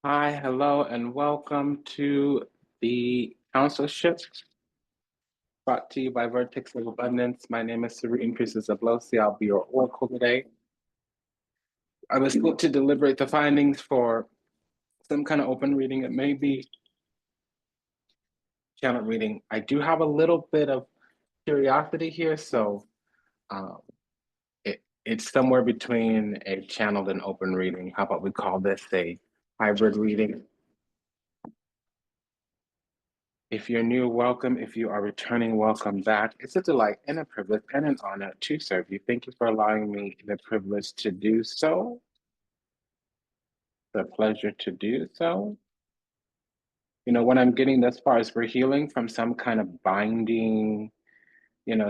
Hi, hello, and welcome to the Consularship brought to you by Vertex of Abundance. My name is THRU Priestess Abossi. I'll be your oracle today. I was put to deliberate the findings for some kind of open reading. It may be channel reading. I do have a little bit of curiosity here, so um, it's somewhere between a channeled and open reading. How about we call this a hybrid reading? If you're new, welcome. If you are returning, welcome back. It's a delight and a privilege and an honor to serve you. Thank you for allowing me the privilege to do so, the pleasure to do so. When I'm getting this far as we're healing from some kind of binding,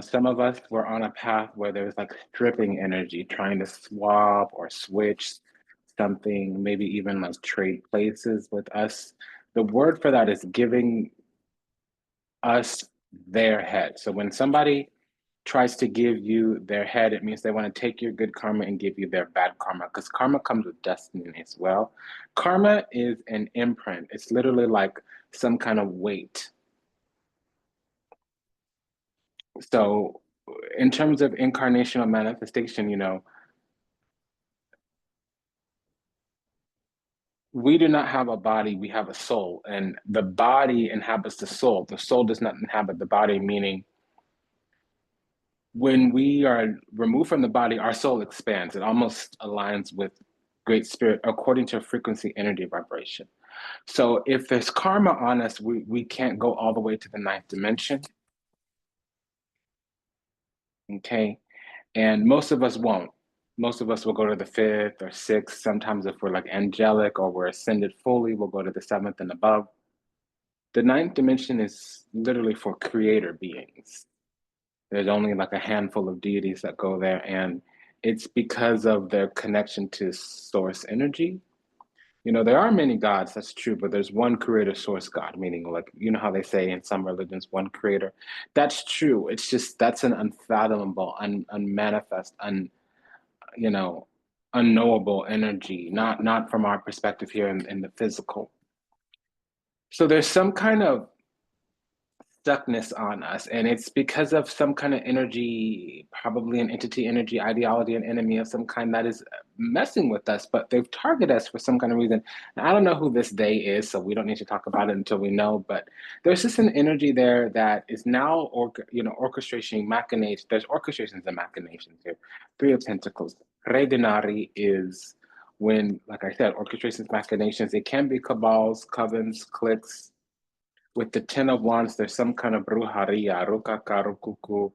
some of us were on a path where there's like stripping energy, trying to swap or switch something, maybe even like trade places with us. The word for that is giving us their head. So when somebody tries to give you their head, it means they want to take your good karma and give you their bad karma, because karma comes with destiny as well. Karma is an imprint. It's literally like some kind of weight. So in terms of incarnational manifestation, we do not have a body, we have a soul, and the body inhabits the soul. The soul does not inhabit the body, meaning when we are removed from the body, our soul expands. It almost aligns with Great Spirit according to frequency, energy, vibration. So if there's karma on us, we can't go all the way to the ninth dimension. Okay. And most of us won't. Most of us will go to the fifth or sixth. Sometimes, if we're like angelic or we're ascended fully, we'll go to the seventh and above. The ninth dimension is literally for creator beings. There's only like a handful of deities that go there, and it's because of their connection to source energy. There are many gods, that's true, but there's one creator source God, meaning like, how they say in some religions, one creator. That's true. It's just that's an unfathomable, unmanifest, you know, unknowable energy, not from our perspective here in the physical. So there's some kind of stuckness on us, and it's because of some kind of energy, probably an entity energy, ideology, an enemy of some kind that is messing with us, but they've targeted us for some kind of reason. And I don't know who this they is, so we don't need to talk about it until we know, but there's just an energy there that is now orchestrating machinations. There's orchestrations and machinations here. Three of Pentacles. Re Denari is when, like I said, orchestrations, machinations. It can be cabals, covens, cliques. With the Ten of Wands, there's some kind of brujeria, rukaka, rukuku,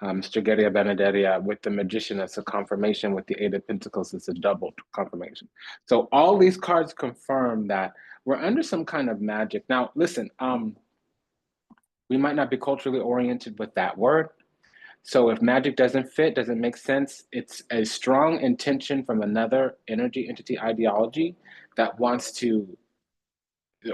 strigeria, benederia. With the Magician, it's a confirmation. With the Eight of Pentacles, it's a double confirmation. So all these cards confirm that we're under some kind of magic. Now, listen, we might not be culturally oriented with that word. So if magic doesn't fit, doesn't make sense, it's a strong intention from another energy, entity, ideology that wants to,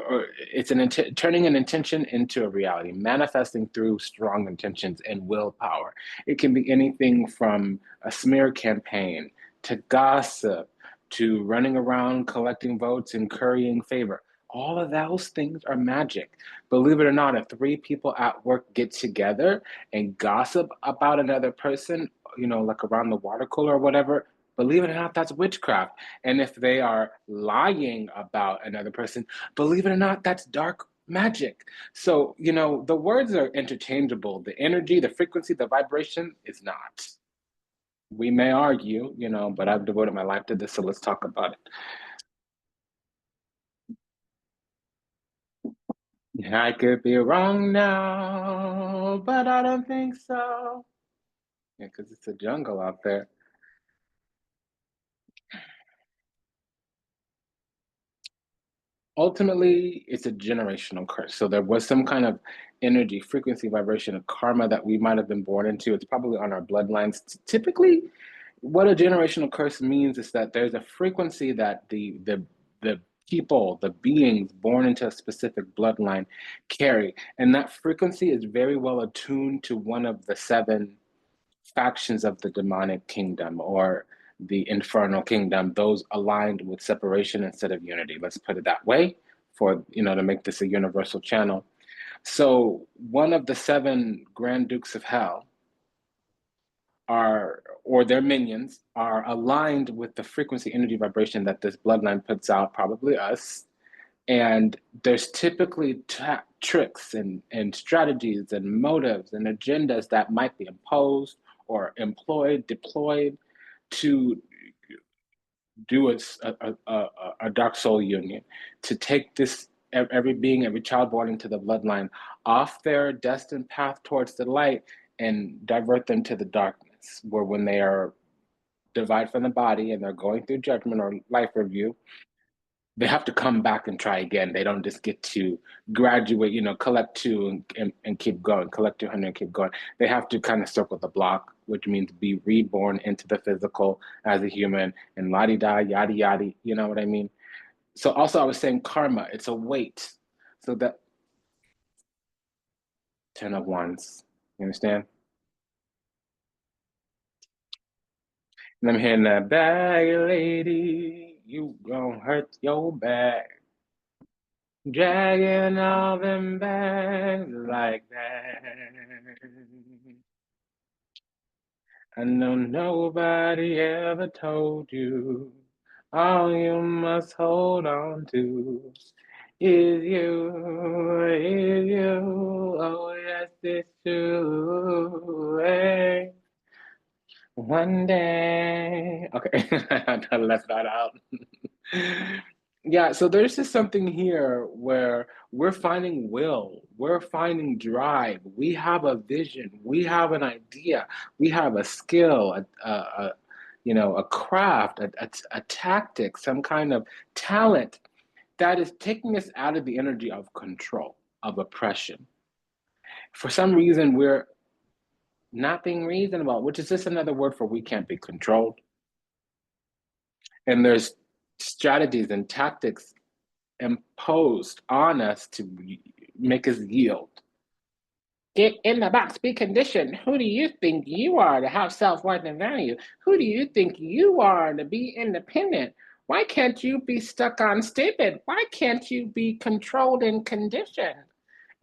or it's turning an intention into a reality, manifesting through strong intentions and willpower. It can be anything from a smear campaign to gossip to running around collecting votes and currying favor. All of those things are magic. Believe it or not, if three people at work get together and gossip about another person, like around the water cooler or whatever, believe it or not, that's witchcraft. And if they are lying about another person, believe it or not, that's dark magic. So, the words are interchangeable. The energy, the frequency, the vibration is not. We may argue, but I've devoted my life to this, so let's talk about it. I could be wrong now, but I don't think so. Yeah, because it's a jungle out there. Ultimately, it's a generational curse. So there was some kind of energy, frequency, vibration, of karma that we might have been born into. It's probably on our bloodlines. Typically, what a generational curse means is that there's a frequency that the people, the beings born into a specific bloodline carry. And that frequency is very well attuned to one of the seven factions of the demonic kingdom, or the infernal kingdom, those aligned with separation instead of unity. Let's put it that way for, to make this a universal channel. So one of the 7 Grand Dukes of Hell or their minions are aligned with the frequency, energy, vibration that this bloodline puts out, probably us. And there's typically tricks and strategies and motives and agendas that might be imposed or employed, deployed to do a dark soul union, to take this every being, every child born into the bloodline off their destined path towards the light and divert them to the darkness, where when they are divided from the body and they're going through judgment or life review, they have to come back and try again. They don't just get to graduate, collect 2 and keep going, collect 200 and keep going. They have to kind of circle the block, which means be reborn into the physical as a human and la-di-da, yada, yada, you know what I mean? So also I was saying karma, it's a weight. So that 10 of Wands, you understand? And I'm hearing that bag lady, you gon' hurt your back. Dragging all them bags like that. I know nobody ever told you. All you must hold on to is you. Oh, yes, it's true. Hey. One day. Okay, I left that out. Yeah, so there's just something here where we're finding will, we're finding drive, we have a vision, we have an idea, we have a skill, a craft, a tactic, some kind of talent that is taking us out of the energy of control, of oppression. For some reason, we're not being reasonable, which is just another word for we can't be controlled. And there's strategies and tactics imposed on us to make us yield. Get in the box, be conditioned. Who do you think you are to have self-worth and value? Who do you think you are to be independent? Why can't you be stuck on stupid? Why can't you be controlled and conditioned?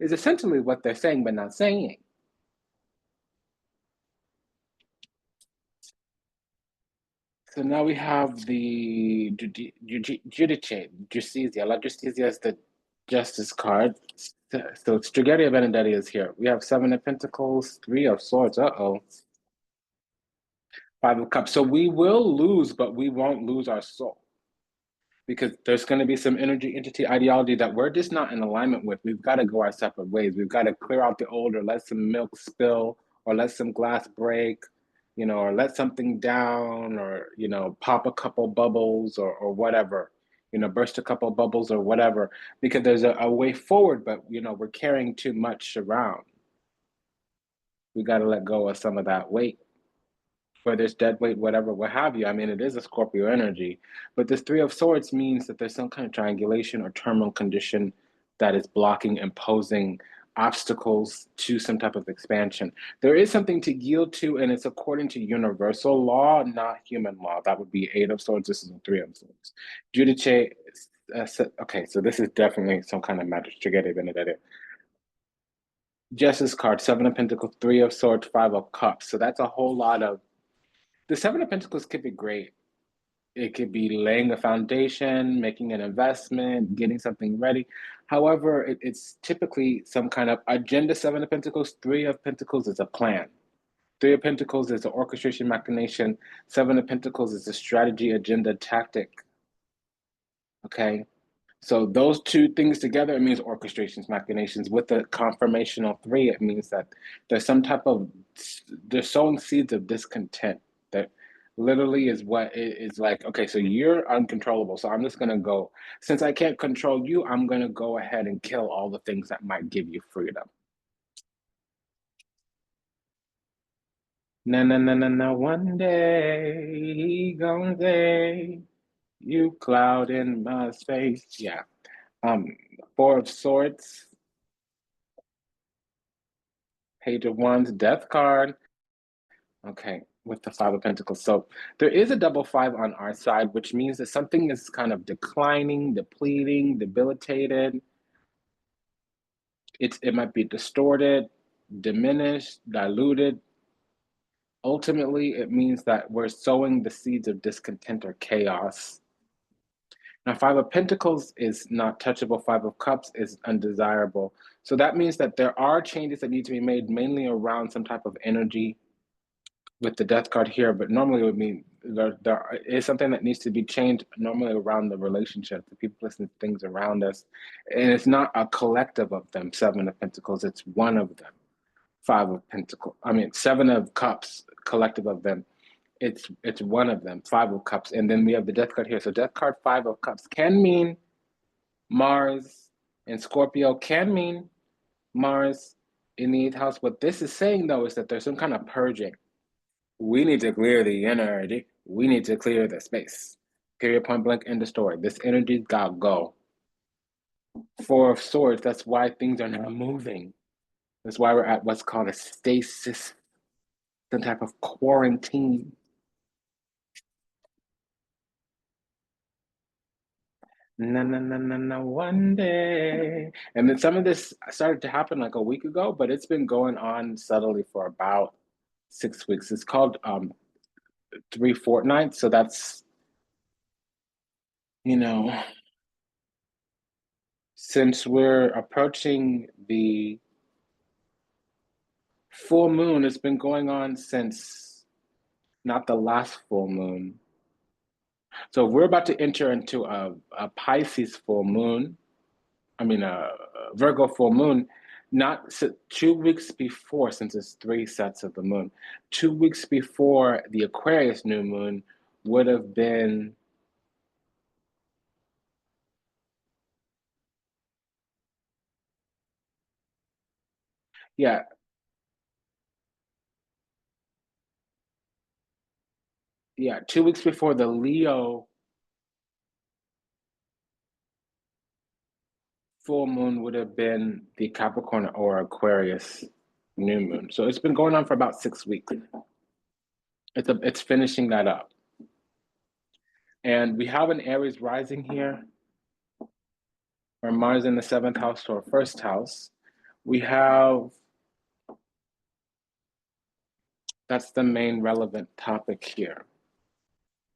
Is essentially what they're saying, but not saying. So now we have the judice. I love justicia as the justice card. So Striggeria Benedetti is here. We have 7 of Pentacles, 3 of Swords. Uh-oh. 5 of Cups. So we will lose, but we won't lose our soul. Because there's going to be some energy, entity, ideology that we're just not in alignment with. We've got to go our separate ways. We've got to clear out the old, or let some milk spill, or let some glass break, or let something down, or, pop a couple bubbles or whatever, burst a couple bubbles or whatever, because there's a way forward, but, we're carrying too much around. We got to let go of some of that weight, whether it's dead weight, whatever, what have you. I mean, it is a Scorpio energy, but this 3 of Swords means that there's some kind of triangulation or terminal condition that is blocking, imposing obstacles to some type of expansion. There is something to yield to, and it's according to universal law, not human law. That would be 8 of Swords. This is a 3 of Swords. Judice, okay, so this is definitely some kind of magic. Justice card, 7 of Pentacles, 3 of Swords, 5 of Cups. So that's a whole lot of. The 7 of Pentacles could be great. It could be laying a foundation, making an investment, getting something ready. However, it's typically some kind of agenda. 7 of Pentacles, 3 of Pentacles is a plan. 3 of Pentacles is an orchestration, machination. 7 of Pentacles is a strategy, agenda, tactic. Okay? So those 2 things together, it means orchestrations, machinations. With the confirmational 3, it means that there's some type of, they're sowing seeds of discontent that literally is what it is like, okay, so you're uncontrollable. So I'm just going to go, since I can't control you, I'm going to go ahead and kill all the things that might give you freedom. No, one day he gonna say, you cloud in my face. Yeah. 4 of Swords, Page of Wands, Death card. Okay, with the Five of Pentacles. So there is a double five on our side, which means that something is kind of declining, depleting, debilitated. It might be distorted, diminished, diluted. Ultimately, it means that we're sowing the seeds of discontent or chaos. Now, Five of Pentacles is not touchable. Five of Cups is undesirable. So that means that there are changes that need to be made, mainly around some type of energy with the Death card here. But normally it would mean there is something that needs to be changed normally around the relationship, the people, listening to things around us. And it's not a collective of them, Seven of Pentacles. It's one of them. Five of Pentacles. I mean, Seven of Cups, collective of them. It's one of them, Five of Cups. And then we have the Death card here. So Death card, Five of Cups can mean Mars and Scorpio, can mean Mars in the 8th house. What this is saying, though, is that there's some kind of purging. We need to clear the energy. We need to clear the space. Period, point blank, end of story. This energy's got to go. Four of Swords, that's why things are not moving. That's why we're at what's called a stasis, some type of quarantine. Na, one day. And then some of this started to happen like a week ago, but it's been going on subtly for about 6 weeks. It's called 3 fortnights. So that's, since we're approaching the full moon, it's been going on since not the last full moon. So we're about to enter into a Pisces full moon. I mean, a Virgo full moon, not 2 weeks before, since it's 3 sets of the moon. 2 weeks before the Aquarius new moon would have been yeah, 2 weeks before the Leo full moon would have been the Capricorn or Aquarius new moon. So it's been going on for about 6 weeks. It's finishing that up. And we have an Aries rising here, or Mars in the 7th house or 1st house. We have, that's the main relevant topic here.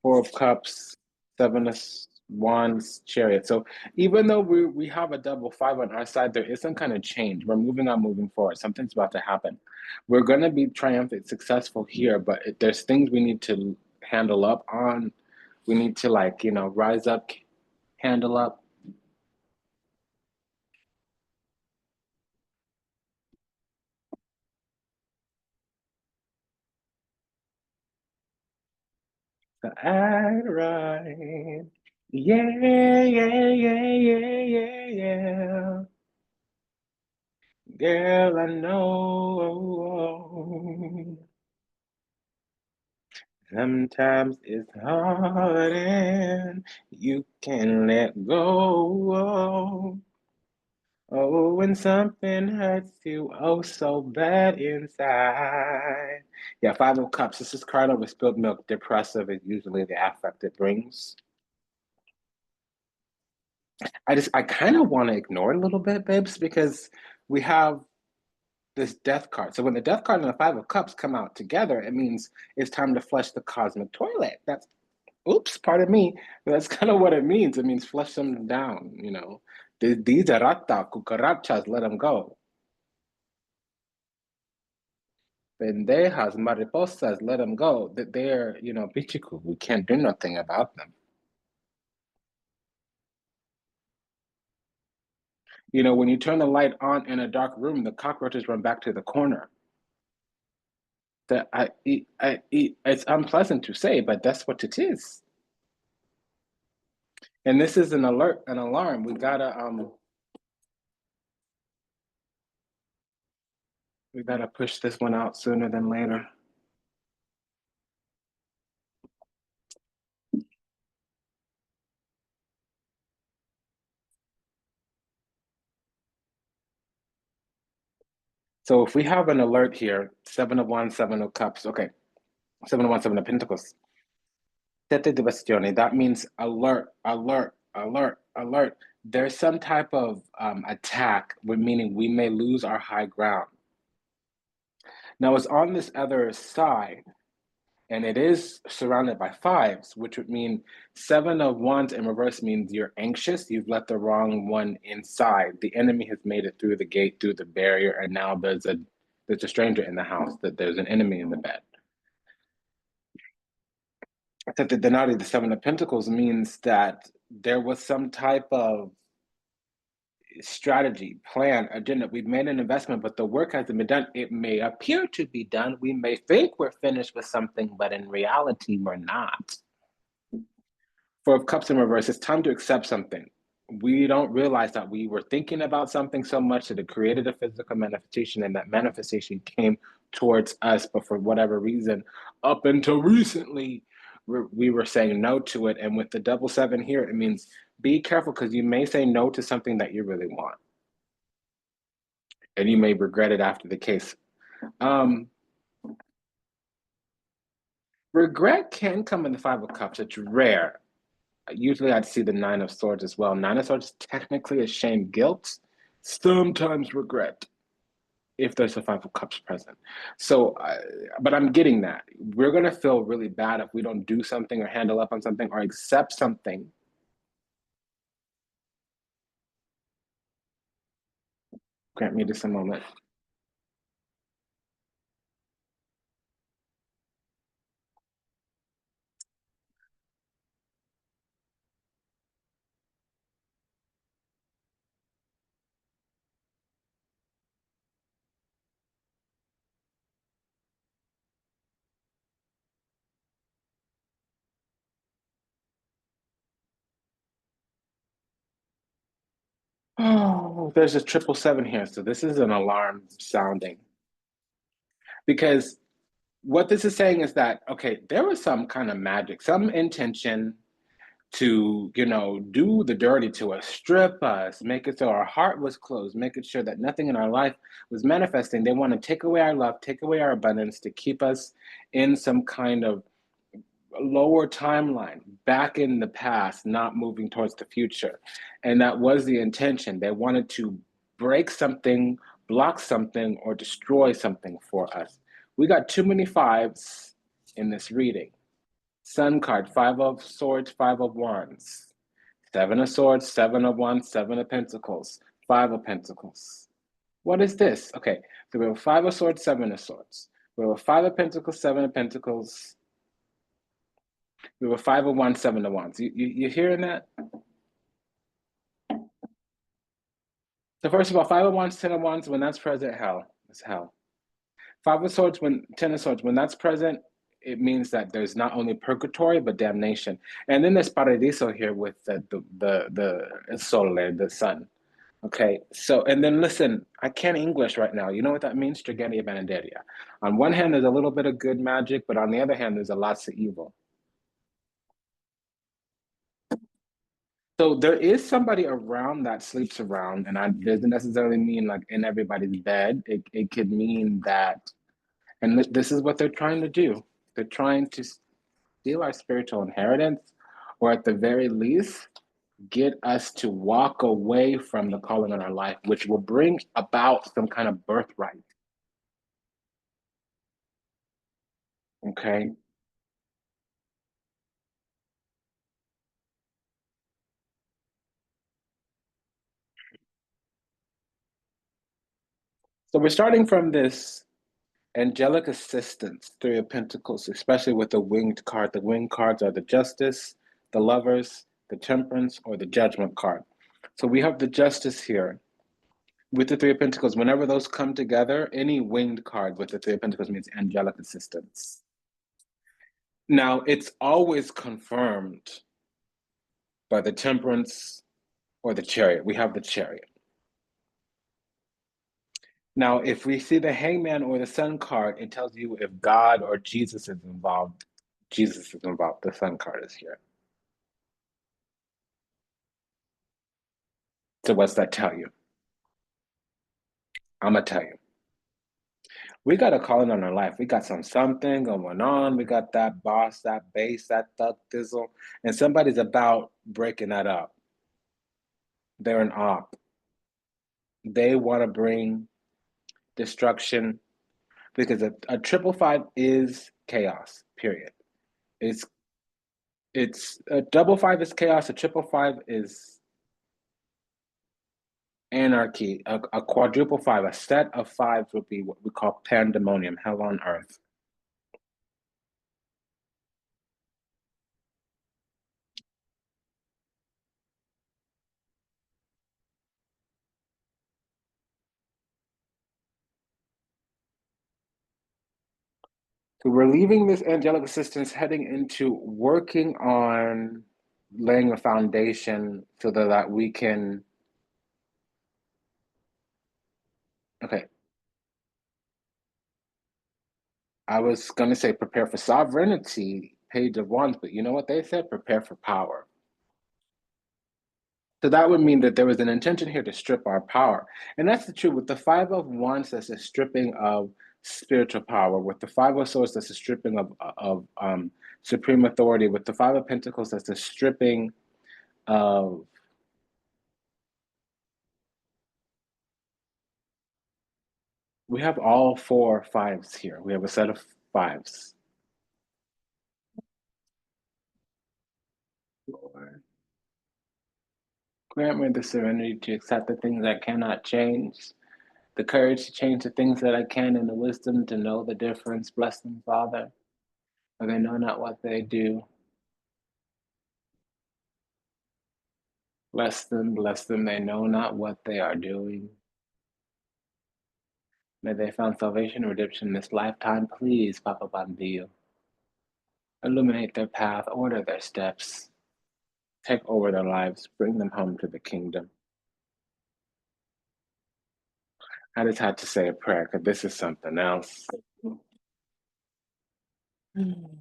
Four of Cups, Seven of Wands, Chariot. So even though we have a double five on our side, there is some kind of change. We're moving on, moving forward. Something's about to happen. We're going to be triumphant, successful here, but there's things we need to handle up on. We need to rise up, handle up. So act right. Yeah, yeah, yeah, yeah, yeah, yeah. Girl, I know. Sometimes it's hard and you can let go. Oh, when something hurts you oh so bad inside. Yeah, Five of Cups. This is card over spilled milk. Depressive is usually the affect it brings. I kind of want to ignore it a little bit, babes, because we have this death card. So when the death card and the Five of Cups come out together, it means it's time to flush the cosmic toilet. That's, oops, pardon me. That's kind of what it means. It means flush them down, These are rata, cucarachas, let them go. Pendejas, mariposas, let them go. That they're, bichiku. We can't do nothing about them. When you turn the light on in a dark room, the cockroaches run back to the corner. That it's unpleasant to say, but that's what it is. And this is an alert, an alarm. We gotta push this one out sooner than later. So if we have an alert here, Seven of Wands, Seven of Cups, okay. Seven of Wands, Seven of Pentacles. Sette di bastioni. That means alert, alert, alert, alert. There's some type of attack, meaning we may lose our high ground. Now, it's on this other side, and it is surrounded by fives, which would mean Seven of Wands in reverse means you're anxious, you've let the wrong one inside. The enemy has made it through the gate, through the barrier, and now there's a stranger in the house, that there's an enemy in the bed. Except the Denari, the Seven of Pentacles, means that there was some type of strategy, plan, agenda. We've made an investment, but the work hasn't been done. It may appear to be done. We may think we're finished with something, but in reality, we're not. Four of Cups in reverse, it's time to accept something. We don't realize that we were thinking about something so much that it created a physical manifestation, and that manifestation came towards us, but for whatever reason, up until recently, we were saying no to it. And with the double seven here, it means be careful, because you may say no to something that you really want, and you may regret it after the case. Regret can come in the Five of Cups. It's rare. Usually I'd see the Nine of Swords as well. Nine of Swords technically is shame, guilt, sometimes regret, if there's a Five of Cups present. So, but I'm getting that. We're going to feel really bad if we don't do something or handle up on something or accept something. Grant me just a moment. Oh, there's a triple seven here. So this is an alarm sounding. Because what this is saying is that, okay, there was some kind of magic, some intention to, do the dirty to us, strip us, make it so our heart was closed, making sure that nothing in our life was manifesting. They want to take away our love, take away our abundance, to keep us in some kind of lower timeline, back in the past, not moving towards the future. And that was the intention. They wanted to break something, block something, or destroy something for us. We got too many fives in this reading. Sun card, Five of Swords, Five of Wands. Seven of Swords, Seven of Wands, Seven of Pentacles, Five of Pentacles. What is this? Okay, so we have Five of Swords, Seven of Swords. We have Five of Pentacles, Seven of Pentacles. We have Five of Wands, Seven of Wands. You hearing that? So first of all, Five of Wands, Ten of Wands, when that's present, hell. It's hell. Five of Swords, Ten of Swords, when that's present, it means that there's not only purgatory, but damnation. And then there's paradiso here with the sole, the sun. Okay, so, and then listen, I can't English right now. You know what that means? Tragedia Benedelia. On one hand, there's a little bit of good magic, but on the other hand, there's a lots of evil. So there is somebody around that sleeps around, and it doesn't necessarily mean like in everybody's bed. It could mean that, and this is what they're trying to do. They're trying to steal our spiritual inheritance, or at the very least, get us to walk away from the calling on our life, which will bring about some kind of birthright. Okay. So we're starting from this angelic assistance, Three of Pentacles, especially with the winged card. The winged cards are the Justice, the Lovers, the Temperance, or the Judgment card. So we have the Justice here with the Three of Pentacles. Whenever those come together, any winged card with the Three of Pentacles means angelic assistance. Now, it's always confirmed by the Temperance or the Chariot. We have the Chariot. Now, if we see the Hangman or the Sun card, it tells you if God or Jesus is involved. Jesus is involved. The Sun card is here. So what's that tell you? I'm going to tell you. We got a calling on our life. We got something going on. We got that boss, that bass, that thug thizzle, and somebody's about breaking that up. They're an op. They want to bring destruction because a triple five is chaos. Period. It's it's a double five is chaos. A triple five is anarchy. A quadruple five, a set of fives would be what we call pandemonium, hell on earth. So we're leaving this angelic assistance heading into working on laying a foundation so that we can, okay, I was going to say prepare for sovereignty, page of wands, but you know what they said? Prepare for power. So that would mean that there was an intention here to strip our power. And that's the truth. With the Five of Wands, that's a stripping of spiritual power. With the Five of Swords, that's a stripping of supreme authority. With the Five of Pentacles, that's a stripping of, we have all four fives here. We have a set of fives. Lord, grant me the serenity to accept the things I cannot change, the courage to change the things that I can, and the wisdom to know the difference. Bless them, Father, for they know not what they do. Bless them, they know not what they are doing. May they find salvation and redemption in this lifetime. Please, Papa Bandio, illuminate their path, order their steps, take over their lives, bring them home to the kingdom. I just had to say a prayer because this is something else. The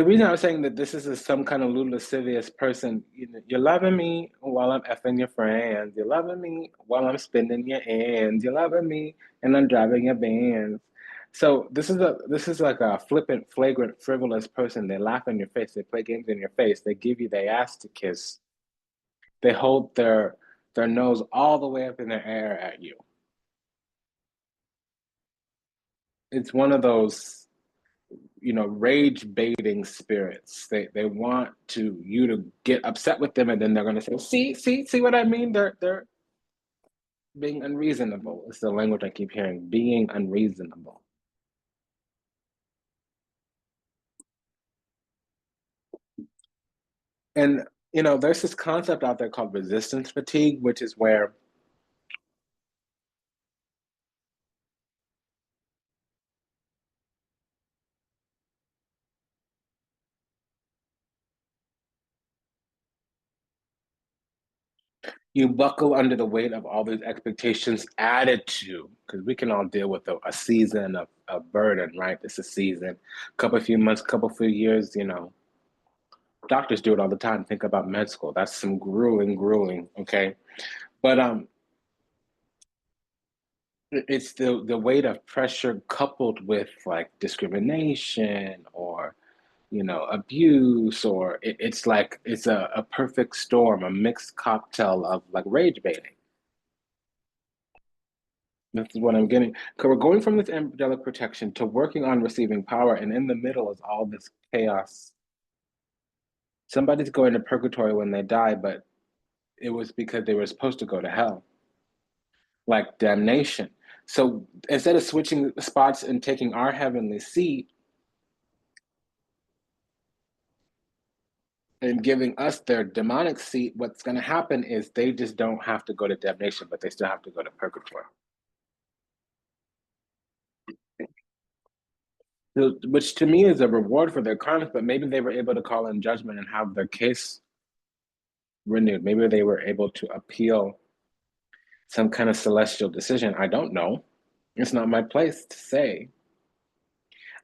reason I was saying that this is some kind of lascivious person, you're loving me while I'm effing your friends. You're loving me while I'm spending your ends. You're loving me and I'm driving your bands. So this is like a flippant, flagrant, frivolous person. They laugh in your face. They play games in your face. They give you their ass to kiss. They hold their nose all the way up in the air at you. It's one of those rage baiting spirits. They want you to get upset with them, and then they're going to say, see what I mean? They're being unreasonable. It's the language I keep hearing, being unreasonable. And there's this concept out there called resistance fatigue, which is where you buckle under the weight of all these expectations added to, because we can all deal with a season of burden, right? It's a season, couple few months, couple few years, doctors do it all the time. Think about med school. That's some grueling, okay? But it's the weight of pressure coupled with like discrimination or abuse, or it's like it's a perfect storm, a mixed cocktail of like rage baiting. This is what I'm getting. Because we're going from this angelic protection to working on receiving power, and in the middle is all this chaos. Somebody's going to purgatory when they die, but it was because they were supposed to go to hell, like damnation. So instead of switching spots and taking our heavenly seat and giving us their demonic seat, what's going to happen is they just don't have to go to damnation, but they still have to go to purgatory. So, which to me is a reward for their crimes, but maybe they were able to call in judgment and have their case renewed. Maybe they were able to appeal some kind of celestial decision. I don't know. It's not my place to say.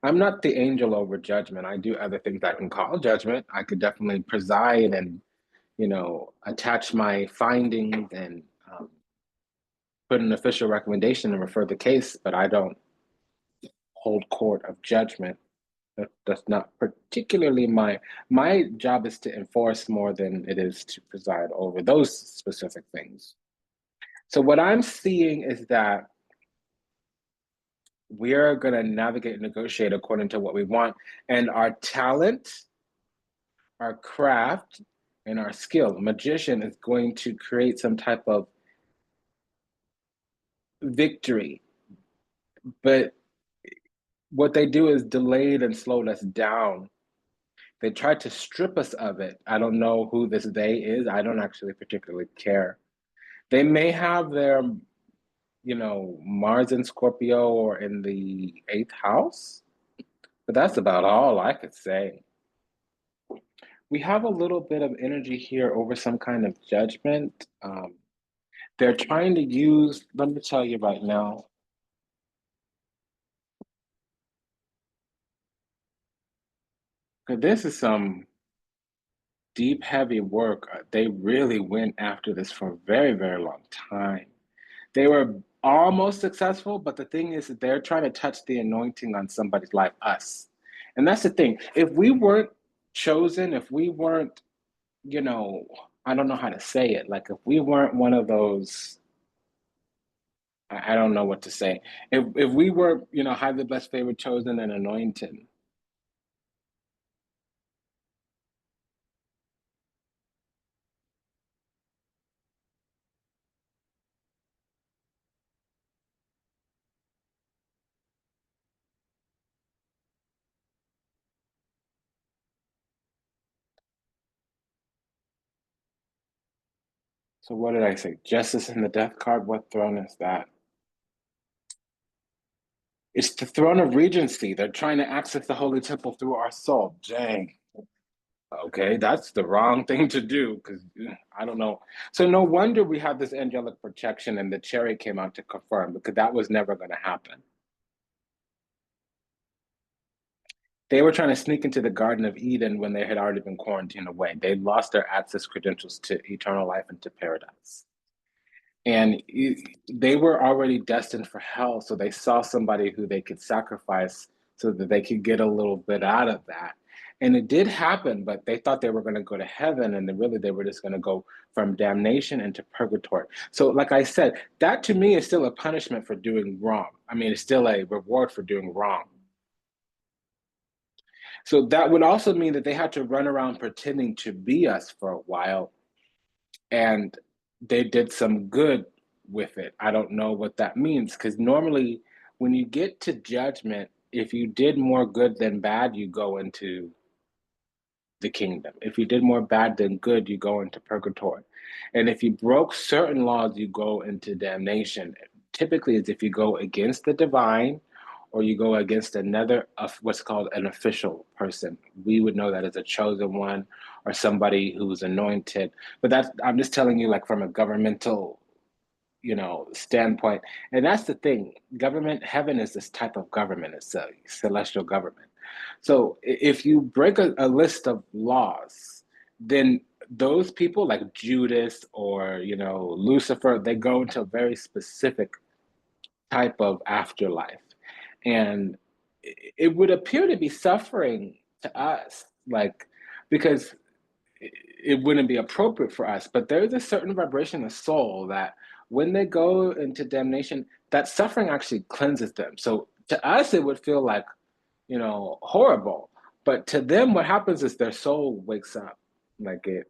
I'm not the angel over judgment. I do other things I can call judgment. I could definitely preside and, attach my findings and put an official recommendation and refer the case, but I don't hold court of judgment. That's not particularly my job is to enforce more than it is to preside over those specific things. So what I'm seeing is that we're going to navigate and negotiate according to what we want, and our talent, our craft, and our skill. Magician is going to create some type of victory, but what they do is delayed and slowed us down. They tried to strip us of it. I don't know who this they is. I don't actually particularly care. They may have their, Mars in Scorpio or in the eighth house, but that's about all I could say. We have a little bit of energy here over some kind of judgment. They're trying to use, let me tell you right now, because this is some deep, heavy work. They really went after this for a very, very long time. They were almost successful, but the thing is that they're trying to touch the anointing on somebody's life, us. And that's the thing. If we weren't chosen, if we weren't, I don't know how to say it. Like if we weren't one of those, I don't know what to say. If we were, highly blessed, favored, chosen, and anointed, so what did I say? Justice in the death card. What throne is that? It's the throne of regency. They're trying to access the holy temple through our soul. Dang. Okay, that's the wrong thing to do because I don't know. So no wonder we have this angelic protection and the chariot came out to confirm because that was never going to happen. They were trying to sneak into the Garden of Eden when they had already been quarantined away. They lost their access credentials to eternal life and to paradise. And they were already destined for hell. So they saw somebody who they could sacrifice so that they could get a little bit out of that. And it did happen, but they thought they were going to go to heaven, and then really they were just going to go from damnation into purgatory. So, like I said, that to me is still a punishment for doing wrong. I mean, it's still a reward for doing wrong. So that would also mean that they had to run around pretending to be us for a while, and they did some good with it. I don't know what that means because normally when you get to judgment, if you did more good than bad, you go into the kingdom. If you did more bad than good, you go into purgatory. And if you broke certain laws, you go into damnation. Typically, it's if you go against the divine or you go against another of what's called an official person. We would know that as a chosen one or somebody who's anointed. But that's I'm just telling you, like from a governmental, standpoint. And that's the thing. Government, heaven is this type of government. It's a celestial government. So if you break a list of laws, then those people like Judas or Lucifer, they go into a very specific type of afterlife. And it would appear to be suffering to us, like because it wouldn't be appropriate for us. But there's a certain vibration of soul that when they go into damnation, that suffering actually cleanses them. So to us, it would feel like, horrible. But to them, what happens is their soul wakes up, like it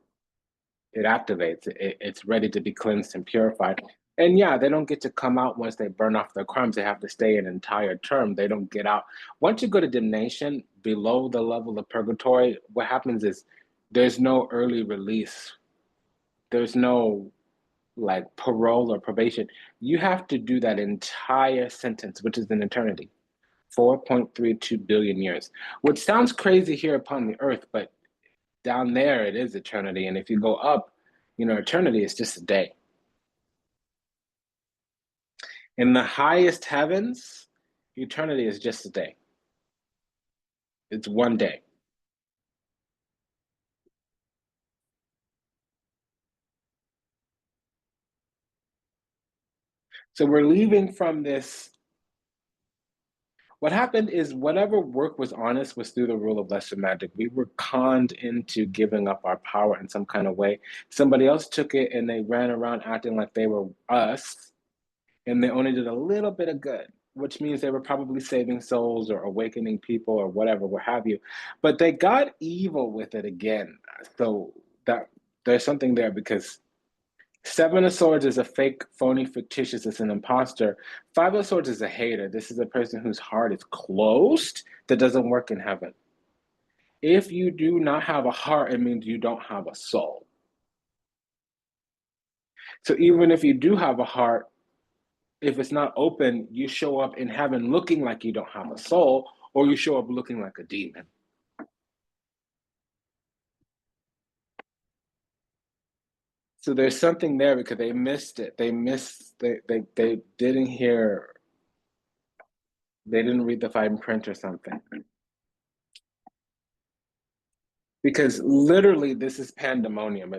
activates. It's ready to be cleansed and purified. And yeah, they don't get to come out once they burn off their crimes. They have to stay an entire term. They don't get out. Once you go to damnation below the level of purgatory, what happens is there's no early release. There's no like parole or probation. You have to do that entire sentence, which is an eternity, 4.32 billion years, which sounds crazy here upon the earth, but down there it is eternity. And if you go up, eternity is just a day. In the highest heavens, eternity is just a day. It's one day. So we're leaving from this. What happened is whatever work was on us was through the rule of lesser magic. We were conned into giving up our power in some kind of way. Somebody else took it and they ran around acting like they were us, and they only did a little bit of good, which means they were probably saving souls or awakening people or whatever, what have you. But they got evil with it again. So that there's something there because Seven of Swords is a fake, phony, fictitious. It's an imposter. Five of Swords is a hater. This is a person whose heart is closed that doesn't work in heaven. If you do not have a heart, it means you don't have a soul. So even if you do have a heart, if it's not open, you show up in heaven looking like you don't have a soul, or you show up looking like a demon. So there's something there because they missed it. They didn't hear, they didn't read the fine print or something. Because literally this is pandemonium.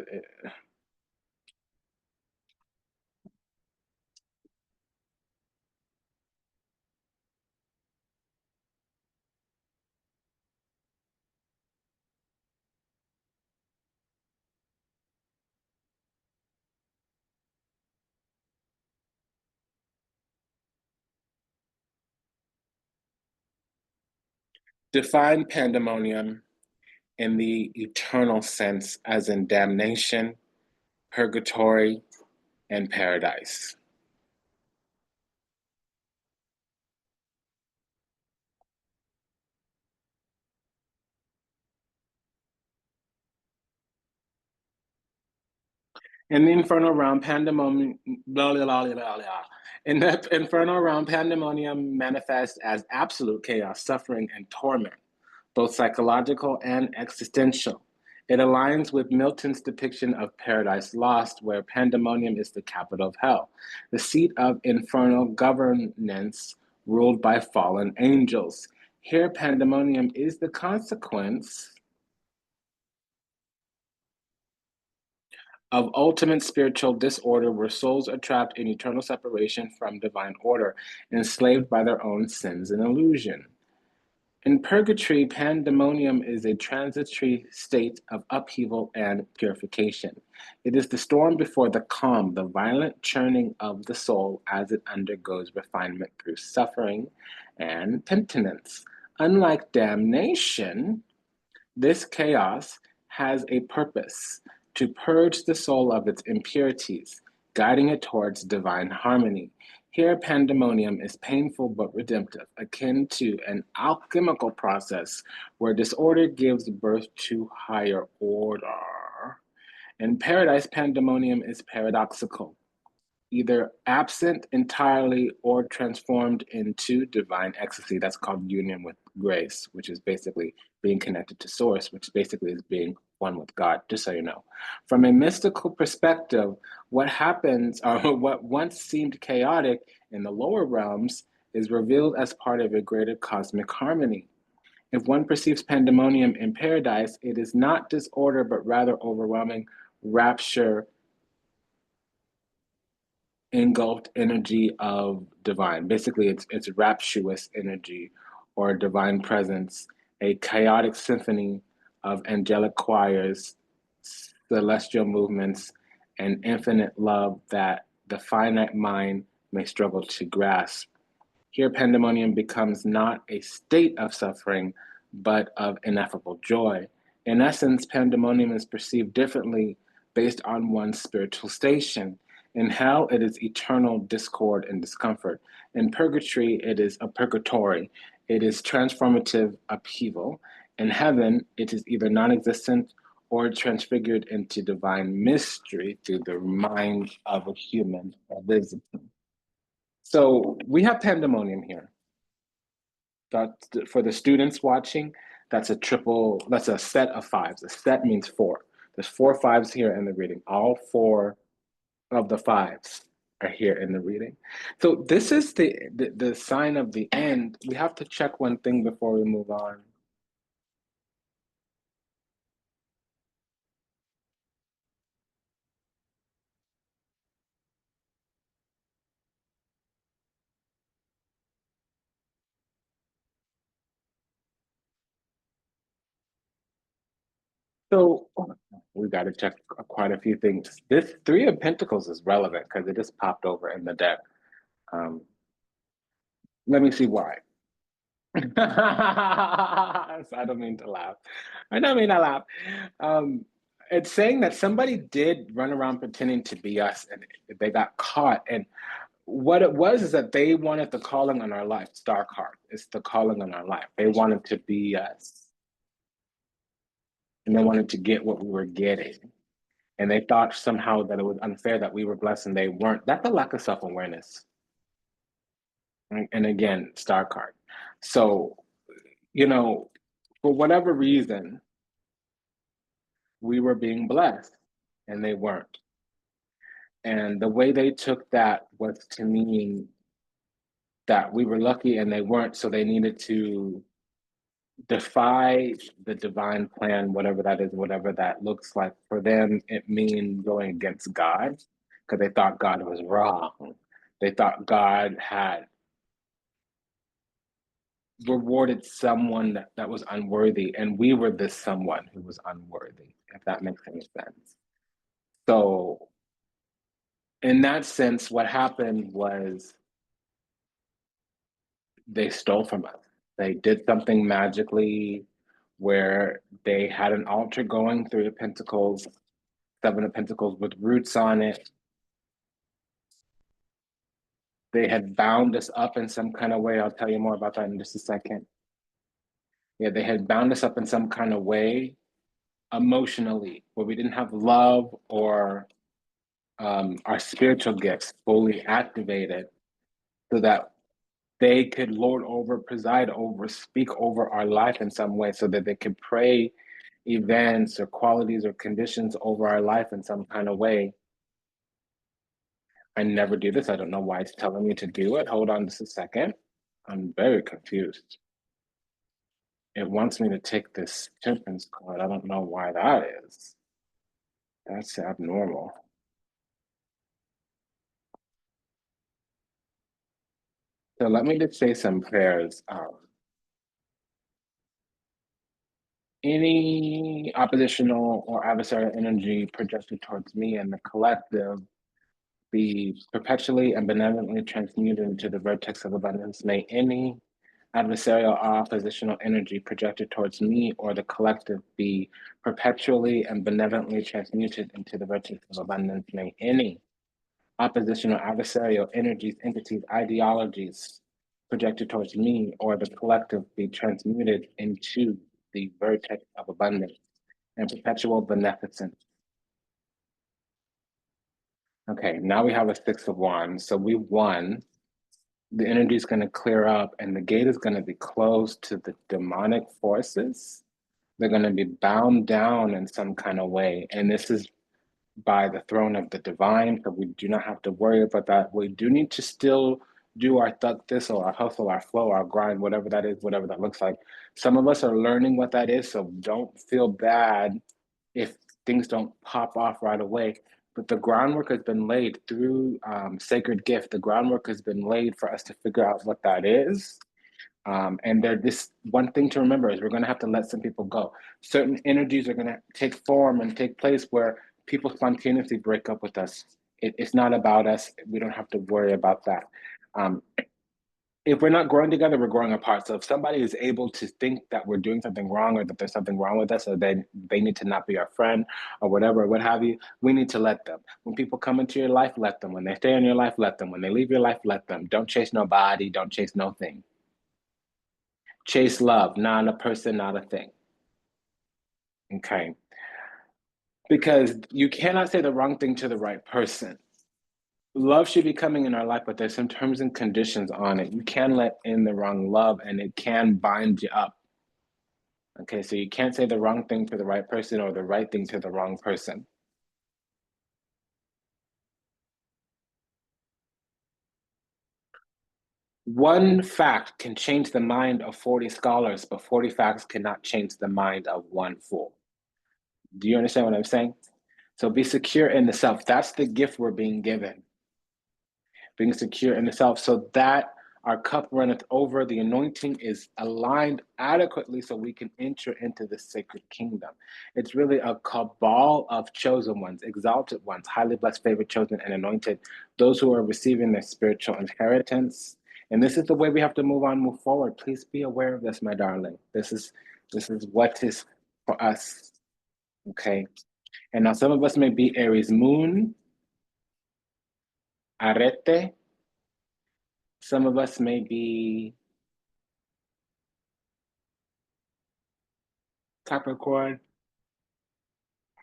Define pandemonium in the eternal sense as in damnation, purgatory, and paradise. In the infernal realm, pandemonium, blah, blah, blah, blah, blah. In the infernal realm, pandemonium manifests as absolute chaos, suffering, and torment, both psychological and existential. It aligns with Milton's depiction of Paradise Lost, where pandemonium is the capital of hell, the seat of infernal governance ruled by fallen angels. Here, pandemonium is the consequence of ultimate spiritual disorder where souls are trapped in eternal separation from divine order, enslaved by their own sins and illusion. In purgatory, pandemonium is a transitory state of upheaval and purification. It is the storm before the calm, the violent churning of the soul as it undergoes refinement through suffering and penitence. Unlike damnation, this chaos has a purpose to purge the soul of its impurities, guiding it towards divine harmony. Here, pandemonium is painful but redemptive, akin to an alchemical process where disorder gives birth to higher order. In paradise, pandemonium is paradoxical, either absent entirely or transformed into divine ecstasy. That's called union with grace, which is basically being connected to source, which basically is being one with God, just so you know. From a mystical perspective, what happens, or what once seemed chaotic in the lower realms, is revealed as part of a greater cosmic harmony. If one perceives pandemonium in paradise, it is not disorder, but rather overwhelming rapture, engulfed energy of divine. Basically, it's rapturous energy or divine presence, a chaotic symphony of angelic choirs, celestial movements, and infinite love that the finite mind may struggle to grasp. Here, pandemonium becomes not a state of suffering, but of ineffable joy. In essence, pandemonium is perceived differently based on one's spiritual station. In hell, it is eternal discord and discomfort. In purgatory, it is a purgatory. It is transformative upheaval. In heaven, it is either non existent or transfigured into divine mystery through the mind of a human that lives in. So we have pandemonium here. That for the students watching, that's a triple, that's a set of fives. A set means four. There's four fives here in the reading. All four of the fives are here in the reading. So this is the sign of the end. We have to check one thing before we move on. So we got to check quite a few things. This Three of Pentacles is relevant because it just popped over in the deck. Um, Let me see why. So I don't mean to laugh. I don't mean to laugh. Um, it's saying that somebody did run around pretending to be us and they got caught. And what it was is that they wanted the calling on our life. Star card. It's the calling on our life. They wanted to be us. And they wanted to get what we were getting. And they thought somehow that it was unfair that we were blessed and they weren't. That's a lack of self-awareness. Right? And again, star card. So, you know, for whatever reason, we were being blessed and they weren't. And the way they took that was to mean that we were lucky and they weren't, so they needed to defy the divine plan, whatever that is, whatever that looks like. For them, it means going against God because they thought God was wrong. They thought God had rewarded someone that was unworthy, and we were this someone who was unworthy, if that makes any sense. So, in that sense, what happened was they stole from us. They did something magically where they had an altar going, Three of Pentacles, Seven of Pentacles with roots on it. They had bound us up in some kind of way. I'll tell you more about that in just a second. Yeah, they had bound us up in some kind of way emotionally, where we didn't have love or our spiritual gifts fully activated so that they could lord over, preside over, speak over our life in some way so that they could pray events or qualities or conditions over our life in some kind of way. I never do this. I don't know why it's telling me to do it. Hold on just a second. I'm very confused. It wants me to take this temperance card. I don't know why that is. That's abnormal. So let me just say some prayers. Any oppositional or adversarial energy projected towards me and the collective be perpetually and benevolently transmuted into the vertex of abundance. May any adversarial or oppositional energy projected towards me or the collective be perpetually and benevolently transmuted into the vertex of abundance. May any oppositional adversarial energies, entities, ideologies projected towards me or the collective be transmuted into the vertex of abundance and perpetual beneficence. Okay, now we have a Six of Wands. So we won. The energy is going to clear up and the gate is going to be closed to the demonic forces. They're going to be bound down in some kind of way. And this is by the throne of the divine, so we do not have to worry about that. We do need to still do our thug thistle, our hustle, our flow, our grind, whatever that is, whatever that looks like. Some of us are learning what that is, so don't feel bad if things don't pop off right away. But the groundwork has been laid through Sacred Gift. The groundwork has been laid for us to figure out what that is. And this one thing to remember is we're going to have to let some people go. Certain energies are going to take form and take place where people spontaneously break up with us. It's not about us. We don't have to worry about that. If we're not growing together, we're growing apart. So if somebody is able to think that we're doing something wrong or that there's something wrong with us or then they need to not be our friend or whatever, what have you, we need to let them. When people come into your life, let them. When they stay in your life, let them. When they leave your life, let them. Don't chase nobody. Don't chase no thing. Chase love, not a person, not a thing. Okay. Because you cannot say the wrong thing to the right person. Love should be coming in our life, but there's some terms and conditions on it. You can let in the wrong love and it can bind you up. Okay, so you can't say the wrong thing to the right person or the right thing to the wrong person. One fact can change the mind of 40 scholars, but 40 facts cannot change the mind of one fool. Do you understand what I'm saying? So be secure in the self. That's the gift we're being given. Being secure in the self. So that Our cup runneth over. The anointing is aligned adequately so we can enter into the sacred kingdom. It's really a cabal of chosen ones, exalted ones, highly blessed, favored, chosen, and anointed, those who are receiving their spiritual inheritance. And this is the way we have to move on, move forward. Please be aware of this, my darling. This is what is for us. Okay. And now some of us may be Aries moon, arete. Some of us may be Capricorn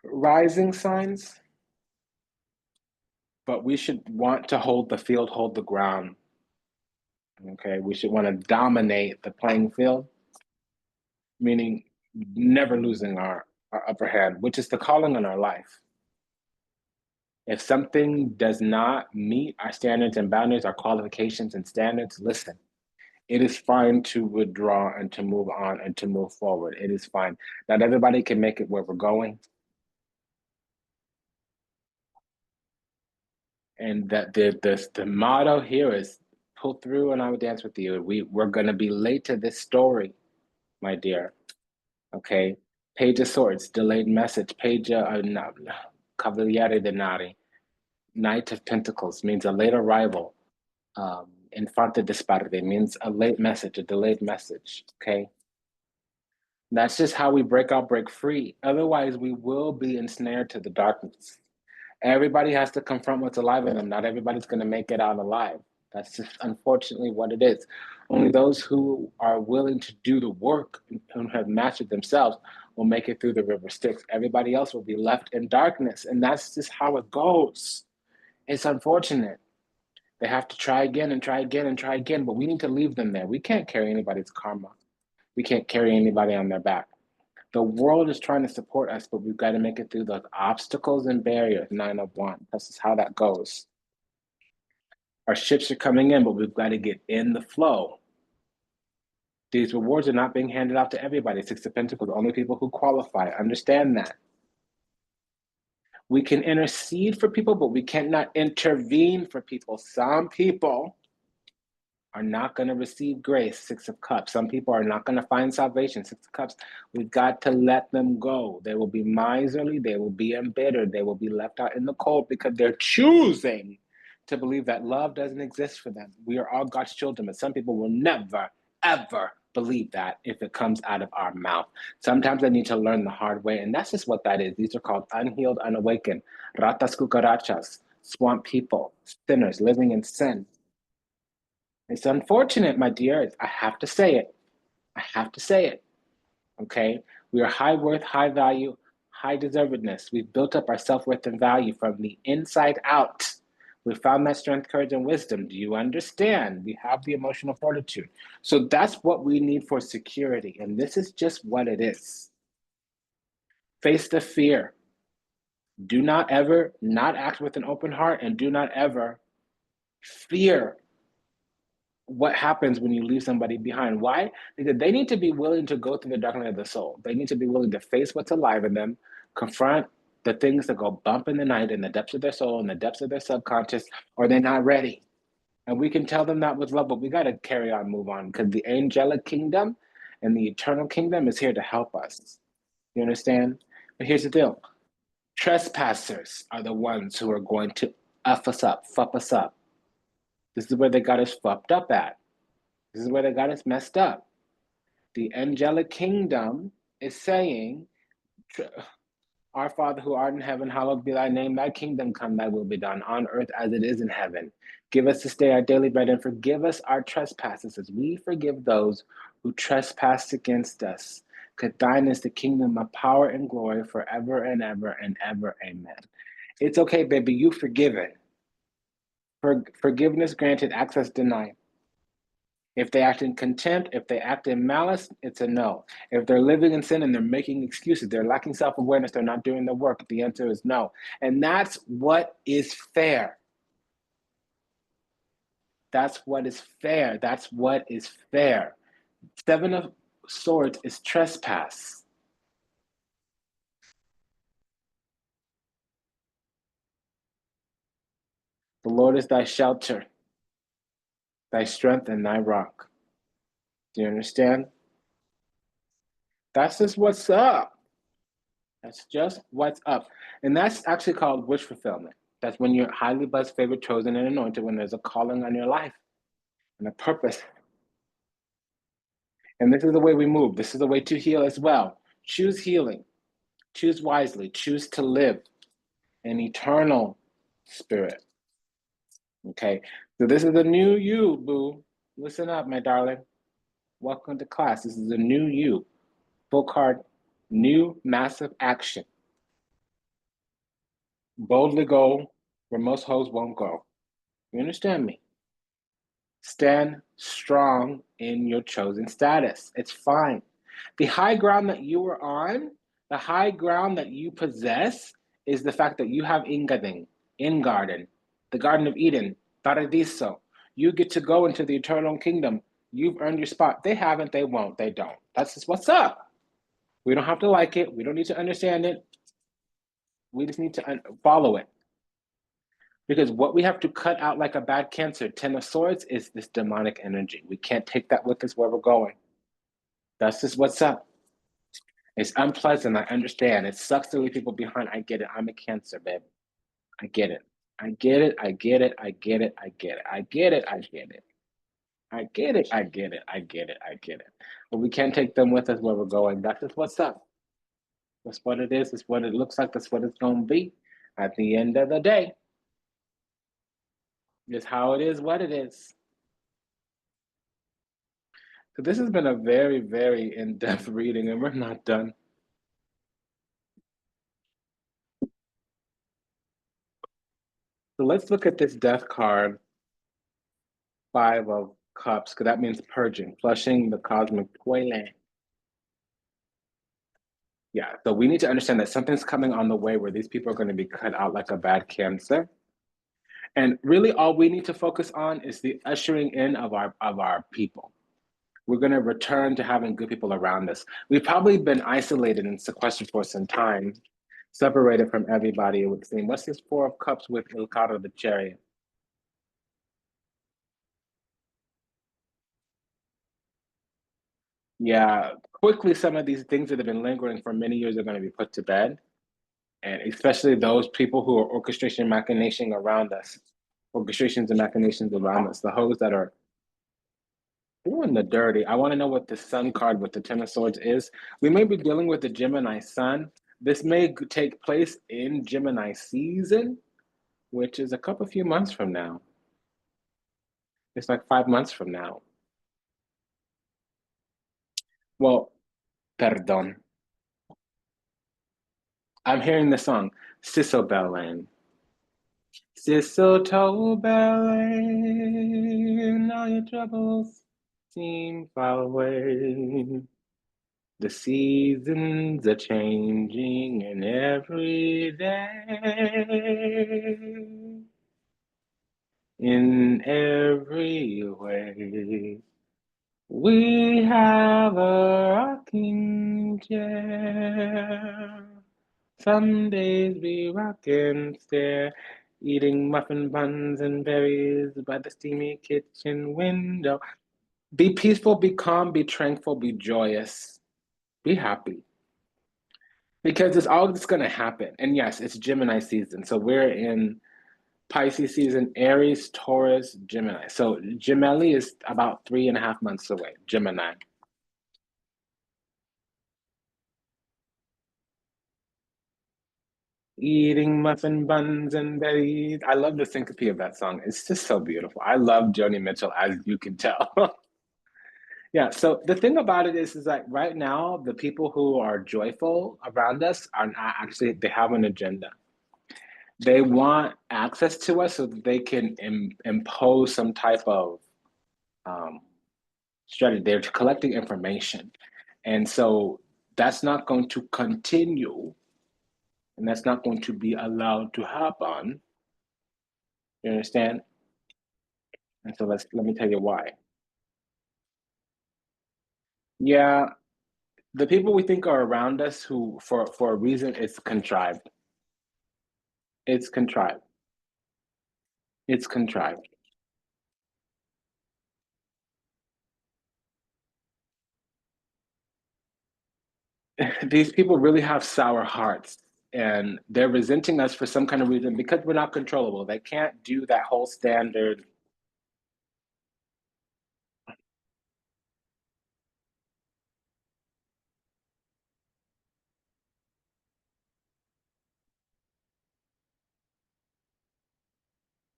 rising signs, but we should want to hold the field, hold the ground. Okay, we should want to dominate the playing field, meaning never losing our upper hand, which is the calling on our life. If something does not meet our standards and boundaries, our qualifications and standards, listen, it is fine to withdraw and to move on and to move forward. It is fine. Not everybody can make it where we're going. And that the motto here is pull through and I will dance with you. We're going to be late to this story, my dear. Okay. Page of Swords, delayed message. Page no, Cavaliere Denari, Knight of Pentacles means a late arrival. Infante disparte means a late message, a delayed message. Okay. That's just how we break out, break free. Otherwise, we will be ensnared to the darkness. Everybody has to confront what's alive in them. Not everybody's going to make it out alive. That's just unfortunately what it is. Only those who are willing to do the work and have mastered themselves will make it through the river Styx. Everybody else will be left in darkness. And that's just how it goes. It's unfortunate. They have to try again and try again and try again, but we need to leave them there. We can't carry anybody's karma. We can't carry anybody on their back. The world is trying to support us, but we've got to make it through the obstacles and barriers. 9 of Wands. This is how that goes. Our ships are coming in, but we've got to get in the flow. These rewards are not being handed out to everybody. 6 of Pentacles, only people who qualify. Understand that. We can intercede for people, but we cannot intervene for people. Some people are not going to receive grace, 6 of Cups. Some people are not going to find salvation, 6 of Cups. We've got to let them go. They will be miserly. They will be embittered. They will be left out in the cold because they're choosing to believe that love doesn't exist for them. We are all God's children, but some people will never, ever believe that if it comes out of our mouth. Sometimes they need to learn the hard way, and that's just what that is. These are called unhealed, unawakened, ratas cucarachas, swamp people, sinners living in sin. It's unfortunate, my dear. I have to say it. I have to say it. Okay? We are high worth, high value, high deservedness. We've built up our self-worth and value from the inside out. We found that strength, courage, and wisdom. Do you understand? We have the emotional fortitude. So that's what we need for security. And this is just what it is. Face the fear. Do not ever not act with an open heart, and do not ever fear what happens when you leave somebody behind. Why? Because they need to be willing to go through the dark night of the soul. They need to be willing to face what's alive in them, confront the things that go bump in the night in the depths of their soul, in the depths of their subconscious, or they're not ready. And we can tell them that with love, but we got to carry on, move on, because the angelic kingdom and the eternal kingdom is here to help us. You understand? But here's the deal. Trespassers are the ones who are going to F us up, fuck us up. This is where they got us fucked up at. This is where they got us messed up. The angelic kingdom is saying, Our Father who art in heaven, hallowed be thy name. Thy kingdom come, thy will be done on earth as it is in heaven. Give us this day our daily bread and forgive us our trespasses as we forgive those who trespass against us. Because thine is the kingdom, my power and glory forever and ever and ever. Amen. It's okay, baby. You forgiven. Forgiveness granted, access denied. If they act in contempt, if they act in malice, it's a no. If they're living in sin and they're making excuses, they're lacking self-awareness, they're not doing the work, the answer is no. And that's what is fair. That's what is fair. That's what is fair. 7 of Swords is trespass. The Lord is thy shelter. thy strength and thy rock. Do you understand? That's just what's up. That's just what's up. And that's actually called wish fulfillment. That's when you're highly blessed, favored, chosen, and anointed, when there's a calling on your life and a purpose. And this is the way we move. This is the way to heal as well. Choose healing. Choose wisely. Choose to live an eternal spirit. Okay? So this is a new you, boo. Listen up, my darling. Welcome to class. This is a new you. Full card, new massive action. Boldly go where most hoes won't go. You understand me? Stand strong in your chosen status. It's fine. The high ground that you are on, the high ground that you possess, is the fact that you have Ingading, in garden, the Garden of Eden, Paradiso. You get to go into the eternal kingdom. You've earned your spot. They haven't, they won't, they don't. That's just what's up. We don't have to like it. We don't need to understand it. We just need to follow it. Because what we have to cut out like a bad cancer, 10 of Swords, is this demonic energy. We can't take that with us where we're going. That's just what's up. It's unpleasant, I understand. It sucks to leave people behind. I get it. I'm a Cancer, babe. I get it. I get it. I get it. I get it. I get it. I get it. I get it. I get it. I get it. I get it. I get it. But we can't take them with us where we're going. That's just what's up. That's what it is. That's what it looks like. That's what it's going to be at the end of the day. Just how it is, what it is. So this has been a very, very in-depth reading, and we're not done. So let's look at this death card, 5 of Cups, because that means purging, flushing the cosmic toilet. Yeah, so we need to understand that something's coming on the way where these people are going to be cut out like a bad cancer. And really all we need to focus on is the ushering in of our people. We're going to return to having good people around us. We've probably been isolated and sequestered for some time, separated from everybody, it would seem. What's this 4 of Cups with Il Caro the Chariot? Yeah, quickly some of these things that have been lingering for many years are going to be put to bed. And especially those people who are orchestration machination around us, orchestrations and machinations around us, the hoes that are doing the dirty. I want to know what the Sun card with the 10 of Swords is. We may be dealing with the Gemini Sun. This may take place in Gemini season, which is a few months from now. It's like 5 months from now. Well, perdón. I'm hearing the song, Sisobelane. Sisobelane, all your troubles seem far away. The seasons are changing and every day, in every way. We have a rocking chair. Some days we rock and stare, eating muffin buns and berries by the steamy kitchen window. Be peaceful, be calm, be tranquil, be joyous, be happy. Because it's all that's going to happen. And yes, it's Gemini season. So we're in Pisces season, Aries, Taurus, Gemini. So Gemini is about 3.5 months away. Gemini. Eating muffin buns and berries. I love the syncope of that song. It's just so beautiful. I love Joni Mitchell, as you can tell. Yeah, so the thing about it is that right now, the people who are joyful around us are not actually, they have an agenda. They want access to us so that they can impose some type of um, strategy. They're collecting information. And so that's not going to continue and that's not going to be allowed to happen. You understand? And so let me tell you why. Yeah, the people we think are around us who for a reason it's contrived. It's contrived. It's contrived. these people really have sour hearts and they're resenting us for some kind of reason because we're not controllable. They can't do that whole standard.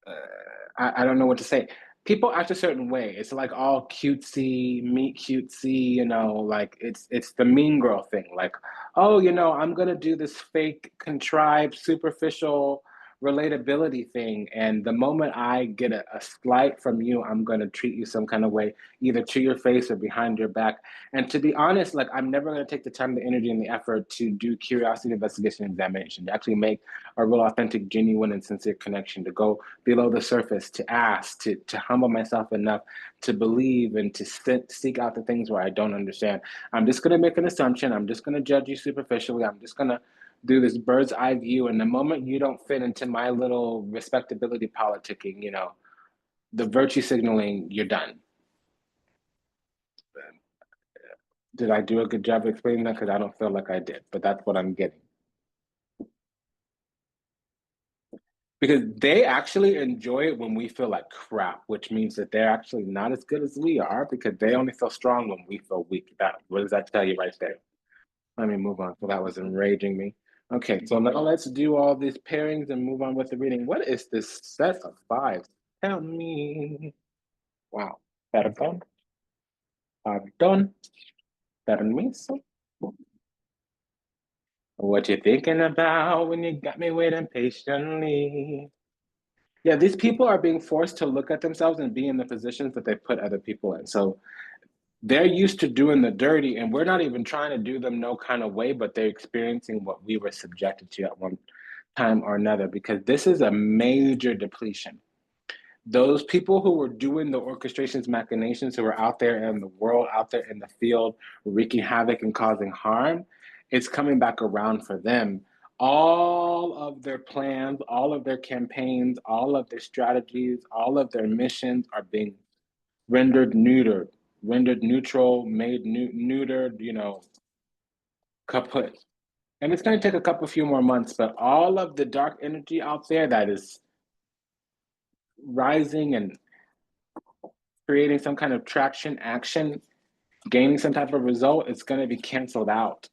uh, I don't know what to say. People act a certain way. It's like all cutesy, meet cutesy, like it's the mean girl thing. Like, oh, I'm gonna do this fake, contrived, superficial relatability thing, and the moment I get a slight from you, I'm gonna treat you some kind of way, either to your face or behind your back. And to be honest, like I'm never gonna take the time, the energy, and the effort to do curiosity, investigation, examination, to actually make a real, authentic, genuine, and sincere connection, to go below the surface, to ask, to humble myself enough to believe and to seek out the things where I don't understand. I'm just going to make an assumption. I'm just going to judge you superficially. I'm just going to do this bird's eye view. And the moment you don't fit into my little respectability politicking, the virtue signaling, you're done. Did I do a good job explaining that? Because I don't feel like I did, but that's what I'm getting. Because they actually enjoy it when we feel like crap, which means that they're actually not as good as we are because they only feel strong when we feel weak. What does that tell you right there? Let me move on. So that was enraging me. Okay, so now let's do all these pairings and move on with the reading. What is this set of fives? Tell me. Wow. Perdón, pardon, permiso. What you thinking about when you got me waiting patiently? Yeah, these people are being forced to look at themselves and be in the positions that they put other people in. So they're used to doing the dirty, and we're not even trying to do them no kind of way, but they're experiencing what we were subjected to at one time or another because this is a major depletion. Those people who were doing the orchestrations, machinations, who were out there in the world, out there in the field, wreaking havoc and causing harm, it's coming back around for them. All of their plans, all of their campaigns, all of their strategies, all of their missions are being rendered neutered, rendered neutral, made neutered, kaput. And it's going to take a couple few more months, but all of the dark energy out there that is rising and creating some kind of traction, action, gaining some type of result, it's going to be canceled out.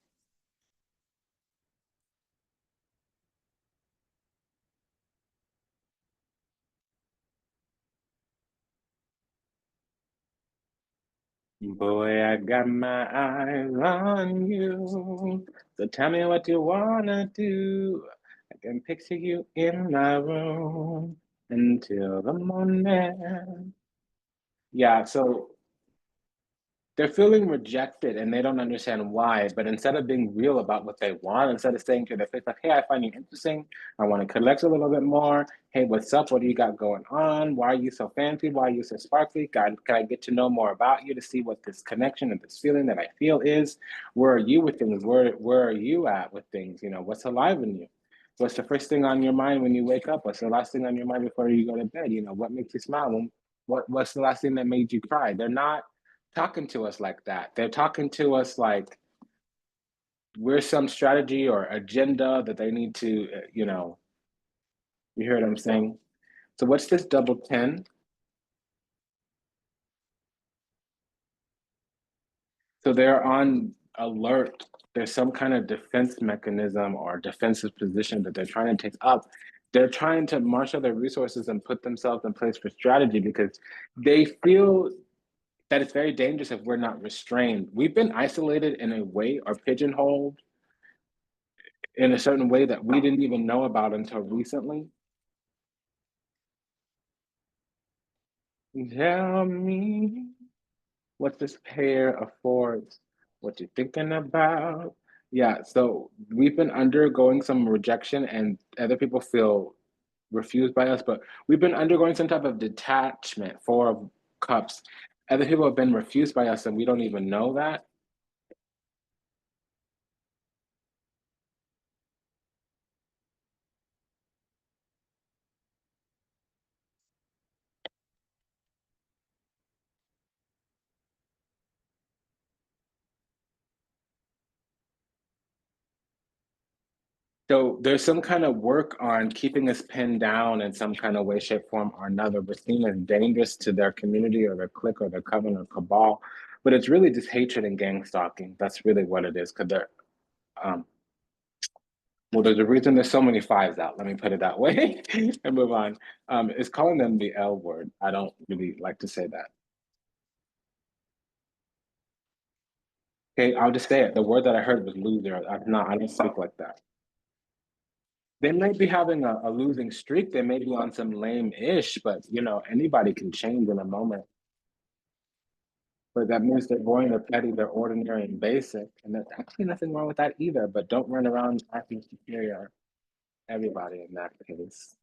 Boy, I got my eyes on you. So tell me what you wanna do. I can picture you in my room until the morning. Yeah, so they're feeling rejected and they don't understand why. But instead of being real about what they want, instead of saying to their face, like, hey, I find you interesting. I want to connect a little bit more. Hey, what's up? What do you got going on? Why are you so fancy? Why are you so sparkly? God, can I get to know more about you to see what this connection and this feeling that I feel is? Where are you with things? Where are you at with things? What's alive in you? What's the first thing on your mind when you wake up? What's the last thing on your mind before you go to bed? What makes you smile? What's the last thing that made you cry? They're not talking to us like that. They're talking to us like we're some strategy or agenda that they need to, you hear what I'm saying? So what's this double 10? So they're on alert. There's some kind of defense mechanism or defensive position that they're trying to take up. They're trying to marshal their resources and put themselves in place for strategy because they feel that it's very dangerous if we're not restrained. We've been isolated in a way or pigeonholed in a certain way that we didn't even know about until recently. Tell me what this pair affords, what you're thinking about. Yeah, so we've been undergoing some rejection, and other people feel refused by us, but we've been undergoing some type of detachment. Four of Cups. Other people have been refused by us, and we don't even know that. So there's some kind of work on keeping us pinned down in some kind of way, shape, form, or another. We're seen as dangerous to their community or their clique or their coven or cabal. But it's really just hatred and gang stalking. That's really what it is. Because they're, um, well, there's a reason there's so many fives out. Let me put it that way and move on. It's calling them the L word. I don't really like to say that. Okay, I'll just say it. The word that I heard was loser. I don't speak like that. They may be having a losing streak. They may be on some lame-ish, but anybody can change in a moment. But that means they're boring, they're petty, they're ordinary and basic. And there's actually nothing wrong with that either, but don't run around acting superior. Everybody in that case.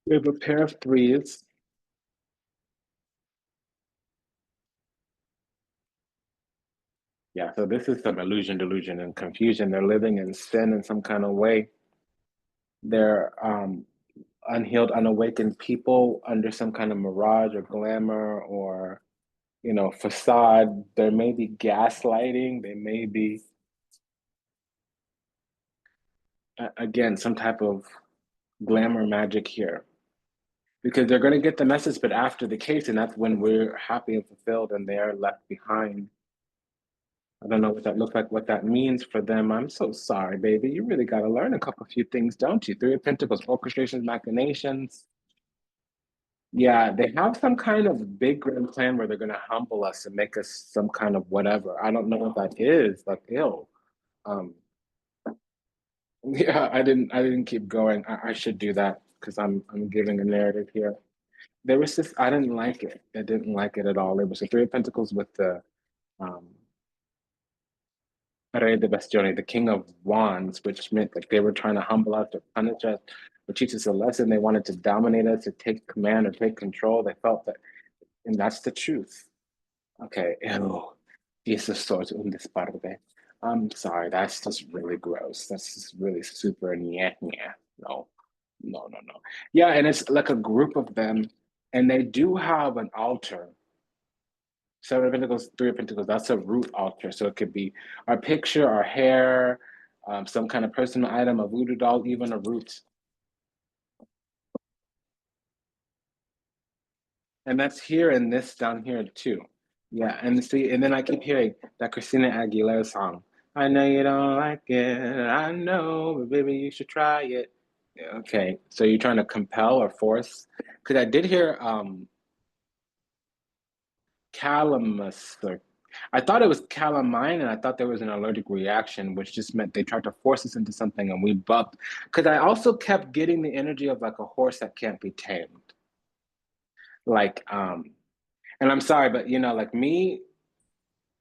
We have a pair of threes. Yeah, so this is some illusion, delusion, and confusion. They're living in sin in some kind of way. They're unhealed, unawakened people under some kind of mirage or glamour or facade. There may be gaslighting. There may be, again, some type of glamour magic here because they're going to get the message, but after the case, and that's when we're happy and fulfilled and they're left behind. I don't know what that looks like, what that means for them. I'm so sorry, baby. You really got to learn a couple few things, don't you? Three of Pentacles, orchestrations, machinations. Yeah, they have some kind of big grand plan where they're going to humble us and make us some kind of whatever. I don't know what that is. Like, ill. Um, yeah, I didn't keep going. I should do that because I'm giving a narrative here. There was this, I didn't like it. I didn't like it at all. It was the Three of Pentacles with the um Re de Bastioni, the King of Wands, which meant like they were trying to humble us or punish us or teach us a lesson. They wanted to dominate us, to take command or take control. They felt that, and that's the truth. Okay, ew. Diez of Swords un desparde. I'm sorry, that's just really gross. That's just really super yeah. No, no, no, no. Yeah, and it's like a group of them, and they do have an altar. Seven of Pentacles, Three of Pentacles, that's a root altar. So it could be our picture, our hair, some kind of personal item, a voodoo doll, even a root. And that's here and this down here too. Yeah, and see, and then I keep hearing that Christina Aguilera song. I know you don't like it, I know, but baby, you should try it. Yeah, okay, so you're trying to compel or force? Because I did hear calamus, or I thought it was calamine, and I thought there was an allergic reaction, which just meant they tried to force us into something and we bucked. Because I also kept getting the energy of like a horse that can't be tamed. Like, and I'm sorry, but like me,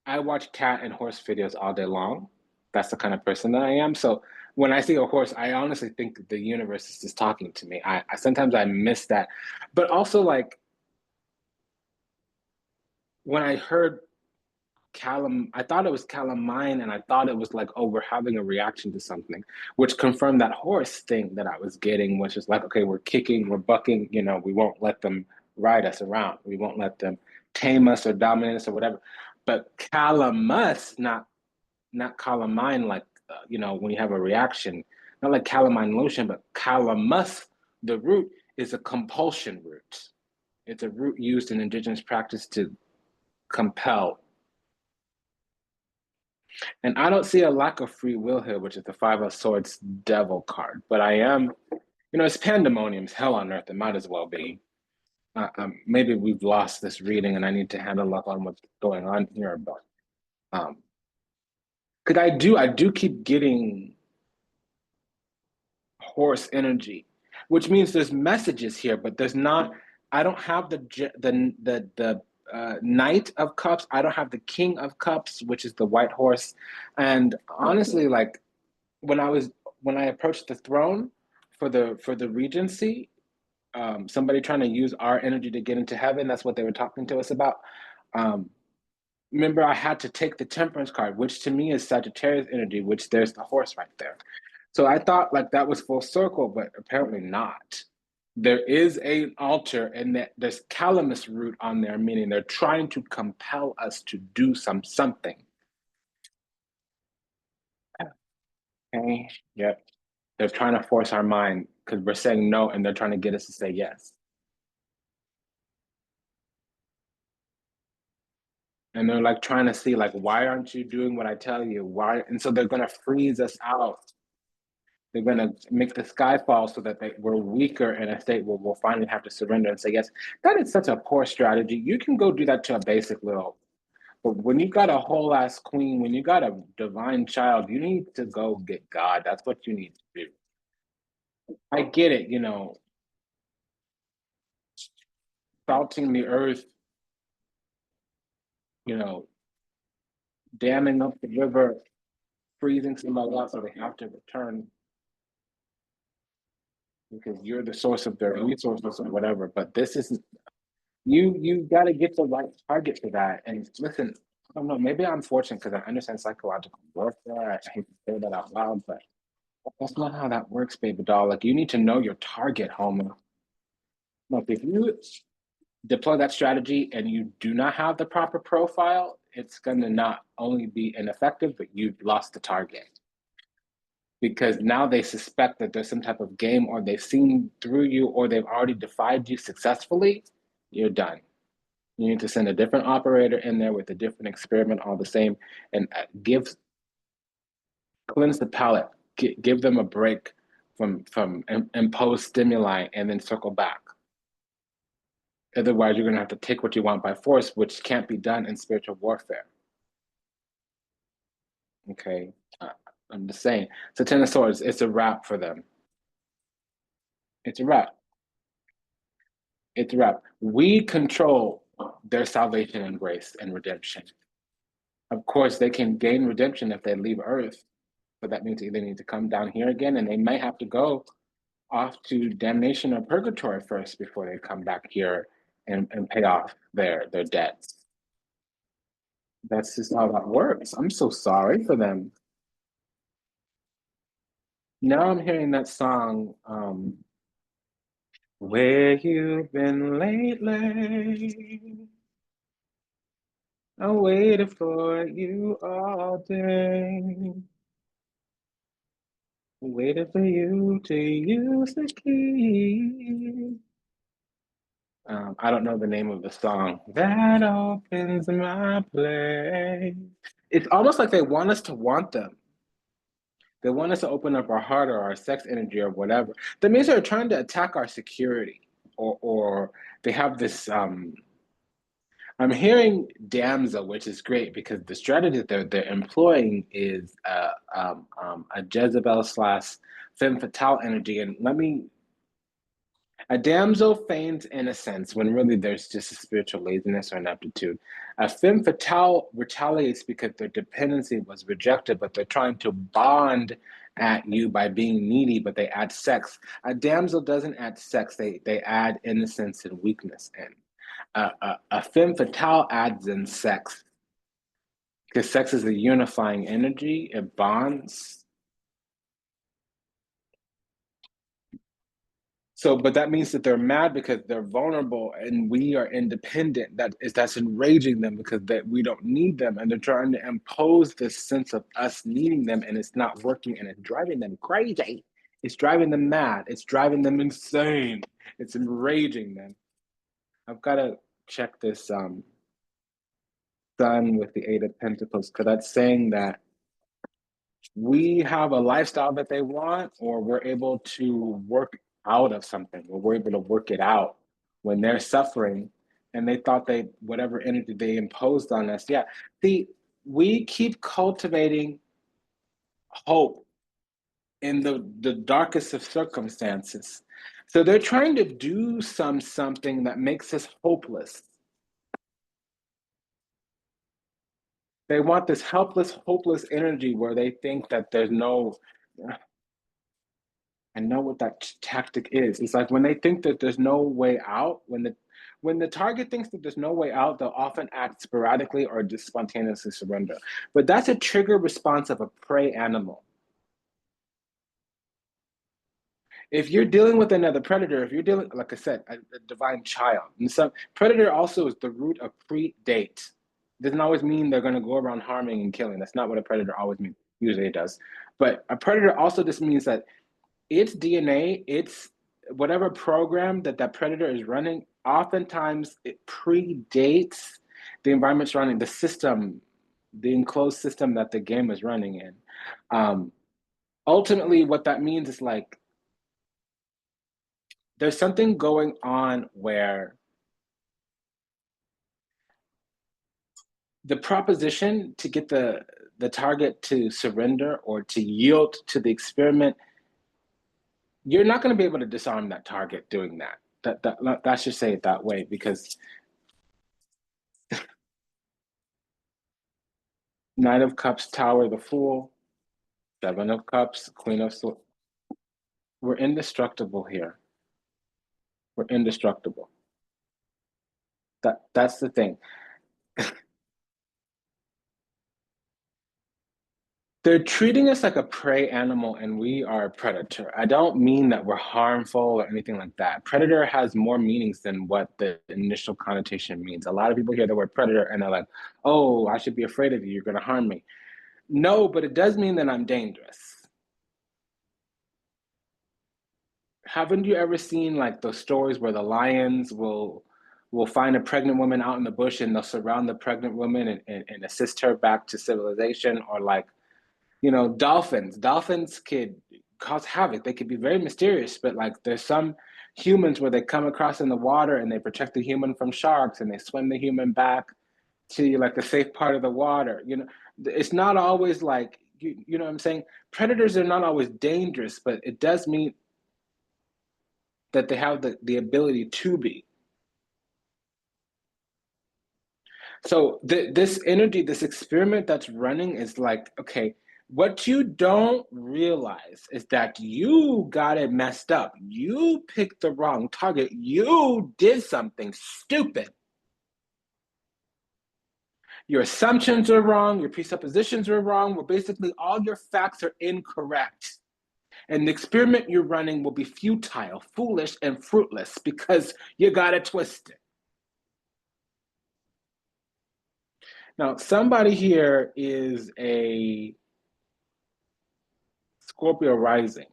I watch cat and horse videos all day long. That's the kind of person that I am. So when I see a horse, I honestly think the universe is just talking to me. I sometimes I miss that, but also like when I heard I thought it was calamine, and I thought it was like, oh, we're having a reaction to something, which confirmed that horse thing that I was getting, which is like, okay, we're kicking, we're bucking, we won't let them ride us around. We won't let them tame us or dominate us or whatever. But calamus, not calamine, like when you have a reaction, not like calamine lotion, but calamus, the root is a compulsion root. It's a root used in indigenous practice to compel. And I don't see a lack of free will here, which is the Five of Swords Devil card. But I am, it's pandemonium, it's hell on earth. It might as well be. Maybe we've lost this reading, and I need to handle up on what's going on here. But because I do keep getting horse energy, which means there's messages here, but there's not. I don't have the Knight of Cups. I don't have the King of Cups, which is the white horse. And honestly, like when I approached the throne for the regency, somebody trying to use our energy to get into heaven. That's what they were talking to us about. Um, Remember, I had to take the Temperance card, which to me is Sagittarius energy, which there's the horse right there. So I thought like that was full circle, but apparently not. There is an altar, and that there's calamus root on there, meaning they're trying to compel us to do something. Okay. Yep. They're trying to force our mind because we're saying no, and they're trying to get us to say yes. And they're like trying to see, like, why aren't you doing what I tell you? Why? And so they're gonna freeze us out. They're gonna make the sky fall so that we're weaker in a state where we'll finally have to surrender and say yes. That is such a poor strategy. You can go do that to a basic little, but when you got a whole ass queen, when you got a divine child, you need to go get God. That's what you need to do. I get it, salting the earth, you know, damming up the river, freezing somebody else so they have to return because you're the source of their resources or whatever. But this isn't you got to get the right target for that. And listen, I don't know, maybe I'm fortunate because I understand psychological warfare. I hate to say that out loud, but that's not how that works, baby doll. Like, you need to know your target, homie. Look, if you deploy that strategy and you do not have the proper profile, it's going to not only be ineffective, but you've lost the target. Because now they suspect that there's some type of game, or they've seen through you, or they've already defied you successfully. You're done. You need to send a different operator in there with a different experiment, all the same, and cleanse the palate. Give them a break from imposed stimuli, and then circle back. Otherwise, you're going to have to take what you want by force, which can't be done in spiritual warfare. Okay, I'm just saying. So Ten of Swords, it's a wrap for them. It's a wrap. It's a wrap. We control their salvation and grace and redemption. Of course, they can gain redemption if they leave Earth, but that means they either need to come down here again, and they may have to go off to damnation or purgatory first before they come back here and pay off their debts. That's just how that works. I'm so sorry for them. Now I'm hearing that song, Where You Been Lately? I waited for you all day. Waited for you to use the key. I don't know the name of the song. That opens my place. It's almost like they want us to want them. They want us to open up our heart or our sex energy or whatever. That means they're trying to attack our security, or they have this. I'm hearing damsel, which is great because the strategy that they're employing is a Jezebel slash femme fatale energy. And a damsel feigns innocence when really there's just a spiritual laziness or ineptitude. A femme fatale retaliates because their dependency was rejected, but they're trying to bond at you by being needy, but they add sex. A damsel doesn't add sex, they add innocence and weakness in. A femme fatale adds in sex because sex is a unifying energy, it bonds. So, but that means that they're mad because they're vulnerable and we are independent. That's enraging them because we don't need them, and they're trying to impose this sense of us needing them, and it's not working, and it's driving them crazy. It's driving them mad. It's driving them insane. It's enraging them. I've got to check this sun with the Eight of Pentacles because that's saying that we have a lifestyle that they want, or we're able to work out of something, or we're able to work it out when they're suffering and they thought whatever energy they imposed on us. Yeah. See, we keep cultivating hope in the darkest of circumstances. So they're trying to do something that makes us hopeless. They want this helpless, hopeless energy where they think that there's no. I know what that tactic is. It's like when they think that there's no way out, when the target thinks that there's no way out, they'll often act sporadically or just spontaneously surrender. But that's a trigger response of a prey animal. If you're dealing with another predator, if you're dealing, like I said, a divine child, and some predator also is the root of predate. Doesn't always mean they're going to go around harming and killing. That's not what a predator always means. Usually it does. But a predator also just means that its DNA, its whatever program that that predator is running, oftentimes it predates the environment surrounding the system, the enclosed system that the game is running in. Ultimately, what that means is like there's something going on where the proposition to get the target to surrender or to yield to the experiment, you're not going to be able to disarm that target doing that. That should say it that way, because Knight of Cups, Tower, the Fool, Seven of Cups, Queen of Swords. We're indestructible here. We're indestructible. That's the thing. They're treating us like a prey animal and we are a predator. I don't mean that we're harmful or anything like that. Predator has more meanings than what the initial connotation means. A lot of people hear the word predator and they're like, oh, I should be afraid of you. You're going to harm me. No, but it does mean that I'm dangerous. Haven't you ever seen like those stories where the lions will find a pregnant woman out in the bush and they'll surround the pregnant woman and assist her back to civilization? Or like, you know, dolphins could cause havoc. They could be very mysterious, but like there's some humans where they come across in the water and they protect the human from sharks and they swim the human back to like the safe part of the water. You know, it's not always like you know what I'm saying. Predators are not always dangerous, but it does mean that they have the ability to be. So this energy, this experiment that's running is like, okay, what you don't realize is that you got it messed up. You picked the wrong target. You did something stupid. Your assumptions are wrong. Your presuppositions are wrong. Well, basically, all your facts are incorrect. And the experiment you're running will be futile, foolish, and fruitless because you got it twisted. Now, somebody here is a Scorpio rising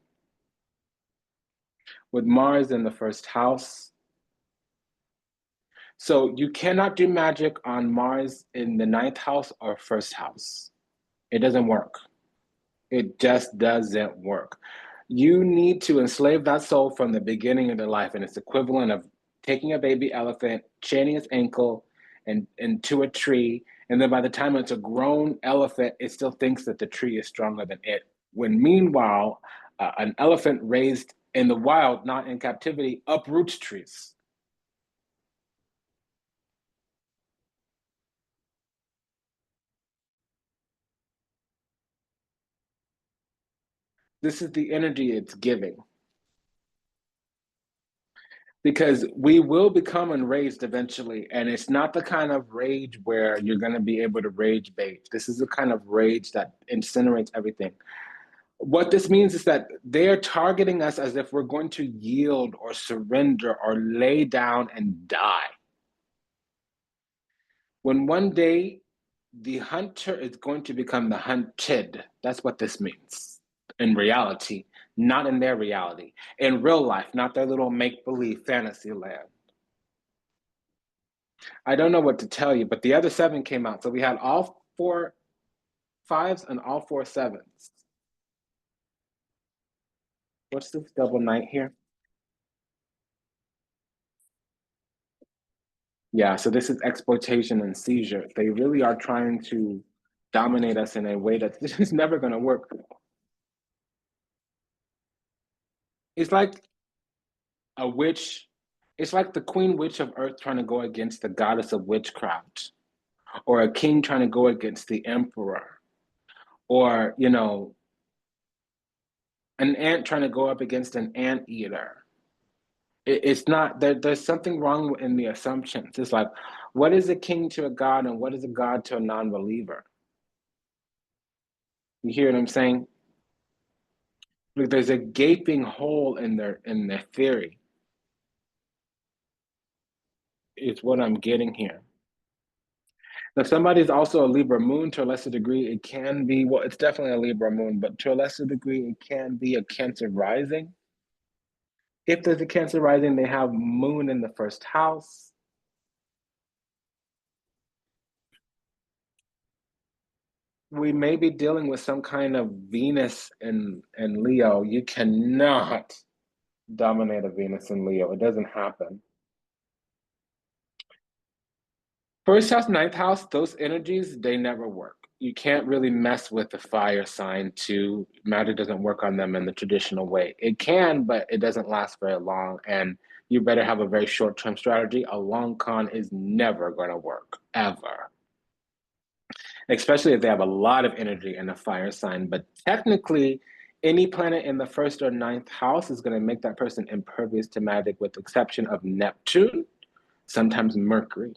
with Mars in the first house. So you cannot do magic on Mars in the ninth house or first house. It doesn't work. It just doesn't work. You need to enslave that soul from the beginning of their life, and it's equivalent of taking a baby elephant, chaining its ankle and to a tree, and then by the time it's a grown elephant, it still thinks that the tree is stronger than it. When meanwhile, an elephant raised in the wild, not in captivity, uproots trees. This is the energy it's giving. Because we will become enraged eventually, and it's not the kind of rage where you're going to be able to rage bait. This is the kind of rage that incinerates everything. What this means is that they are targeting us as if we're going to yield or surrender or lay down and die. When one day the hunter is going to become the hunted, that's what this means in reality, not in their reality, in real life, not their little make believe fantasy land. I don't know what to tell you, but the other seven came out. So we had all four fives and all four sevens. What's this double knight here? Yeah, so this is exploitation and seizure. They really are trying to dominate us in a way that this is never going to work. It's like a witch. It's like the queen witch of earth trying to go against the goddess of witchcraft, or a king trying to go against the emperor, or, you know, an ant trying to go up against an anteater. It's not there's something wrong in the assumptions. It's like, what is a king to a god and what is a god to a non-believer? You hear what I'm saying? Like there's a gaping hole in their theory. It's what I'm getting here. Now, if somebody's also a Libra moon, to a lesser degree, it can be, well, it's definitely a Libra moon, but to a lesser degree, it can be a Cancer rising. If there's a Cancer rising, they have moon in the first house. We may be dealing with some kind of Venus in Leo. You cannot dominate a Venus in Leo. It doesn't happen. First house, ninth house, those energies, they never work. You can't really mess with the fire sign too. Magic doesn't work on them in the traditional way. It can, but it doesn't last very long. And you better have a very short-term strategy. A long con is never going to work, ever. Especially if they have a lot of energy in a fire sign. But technically, any planet in the first or ninth house is going to make that person impervious to magic, with the exception of Neptune, sometimes Mercury,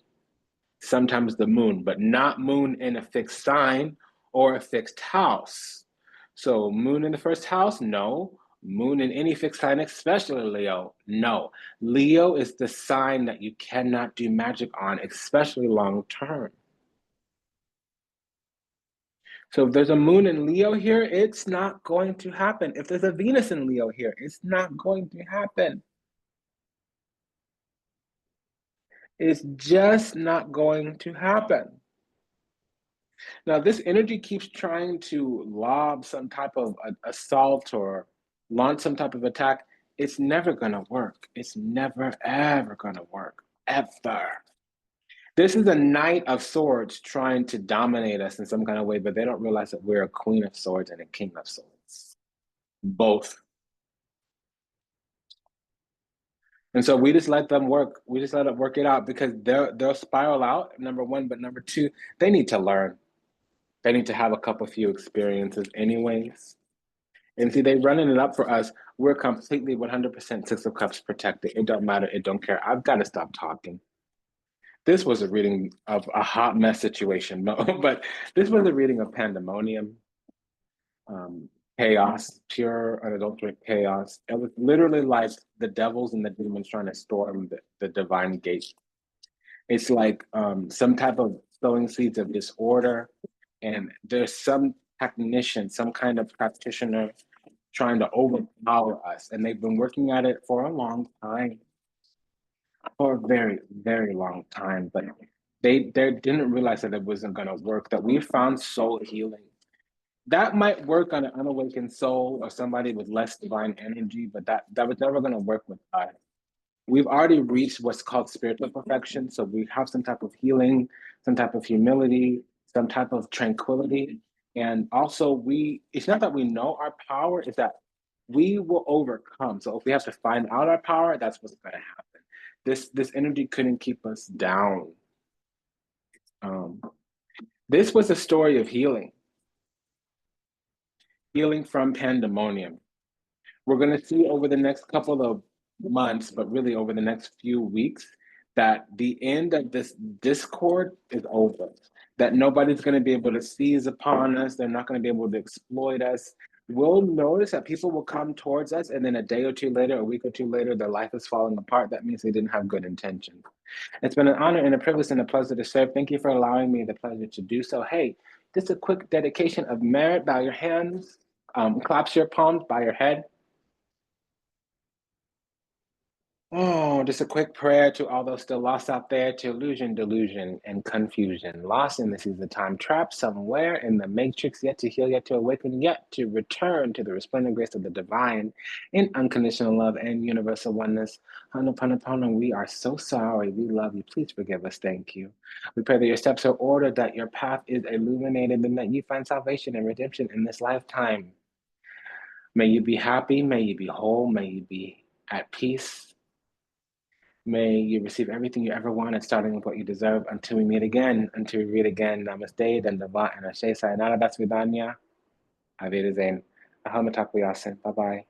sometimes the moon, but not moon in a fixed sign or a fixed house. So moon in the first house, no. Moon in any fixed sign, especially Leo, no. Leo is the sign that you cannot do magic on, especially long term. So if there's a moon in Leo here, it's not going to happen. If there's a Venus in Leo here, it's not going to happen. It's just not going to happen. Now, this energy keeps trying to lob some type of assault or launch some type of attack. It's never going to work. It's never, ever going to work, ever. This is a Knight of Swords trying to dominate us in some kind of way, but they don't realize that we're a Queen of Swords and a King of Swords. Both. And so we just let them work. We just let it work it out, because they'll spiral out, number one, but number two, they need to learn. They need to have a couple few experiences anyways. And see, they running it up for us. We're completely 100% Six of Cups protected. It don't matter. It don't care. I've got to stop talking. This was a reading of a hot mess situation, no, but this was a reading of Pandemonium, chaos, pure unadulterated chaos. It was literally like the devils and the demons trying to storm the divine gate. It's like some type of sowing seeds of disorder, and there's some technician, some kind of practitioner trying to overpower us, and they've been working at it for a long time, for a very, very long time, but they didn't realize that it wasn't going to work, that we found soul healing. That might work on an unawakened soul or somebody with less divine energy, but that was never going to work with us. We've already reached what's called spiritual perfection. So we have some type of healing, some type of humility, some type of tranquility. And also it's not that we know our power, it's that we will overcome. So if we have to find out our power, that's what's going to happen. This energy couldn't keep us down. This was a story of healing from Pandemonium. We're going to see over the next couple of months, but really over the next few weeks, that the end of this discord is over, that nobody's going to be able to seize upon us. They're not going to be able to exploit us. We'll notice that people will come towards us, and then a day or two later, a week or two later, their life is falling apart. That means they didn't have good intention. It's been an honor and a privilege and a pleasure to serve. Thank you for allowing me the pleasure to do so. Hey, just a quick dedication of merit. Bow your hands, clap your palms, bow your head. Oh, just a quick prayer to all those still lost out there, to illusion, delusion, and confusion. Lost in this is the time, trapped somewhere in the matrix, yet to heal, yet to awaken, yet to return to the resplendent grace of the divine in unconditional love and universal oneness. Honoponopono, we are so sorry. We love you. Please forgive us. Thank you. We pray that your steps are ordered, that your path is illuminated, and that you find salvation and redemption in this lifetime. May you be happy. May you be whole. May you be at peace. May you receive everything you ever wanted, starting with what you deserve, until we meet again, until we read again. Namaste, Dandava, and Ashe Sayonara, Das Vidanya. Auf Wiedersehen. Aham Takuyasin. Bye-bye.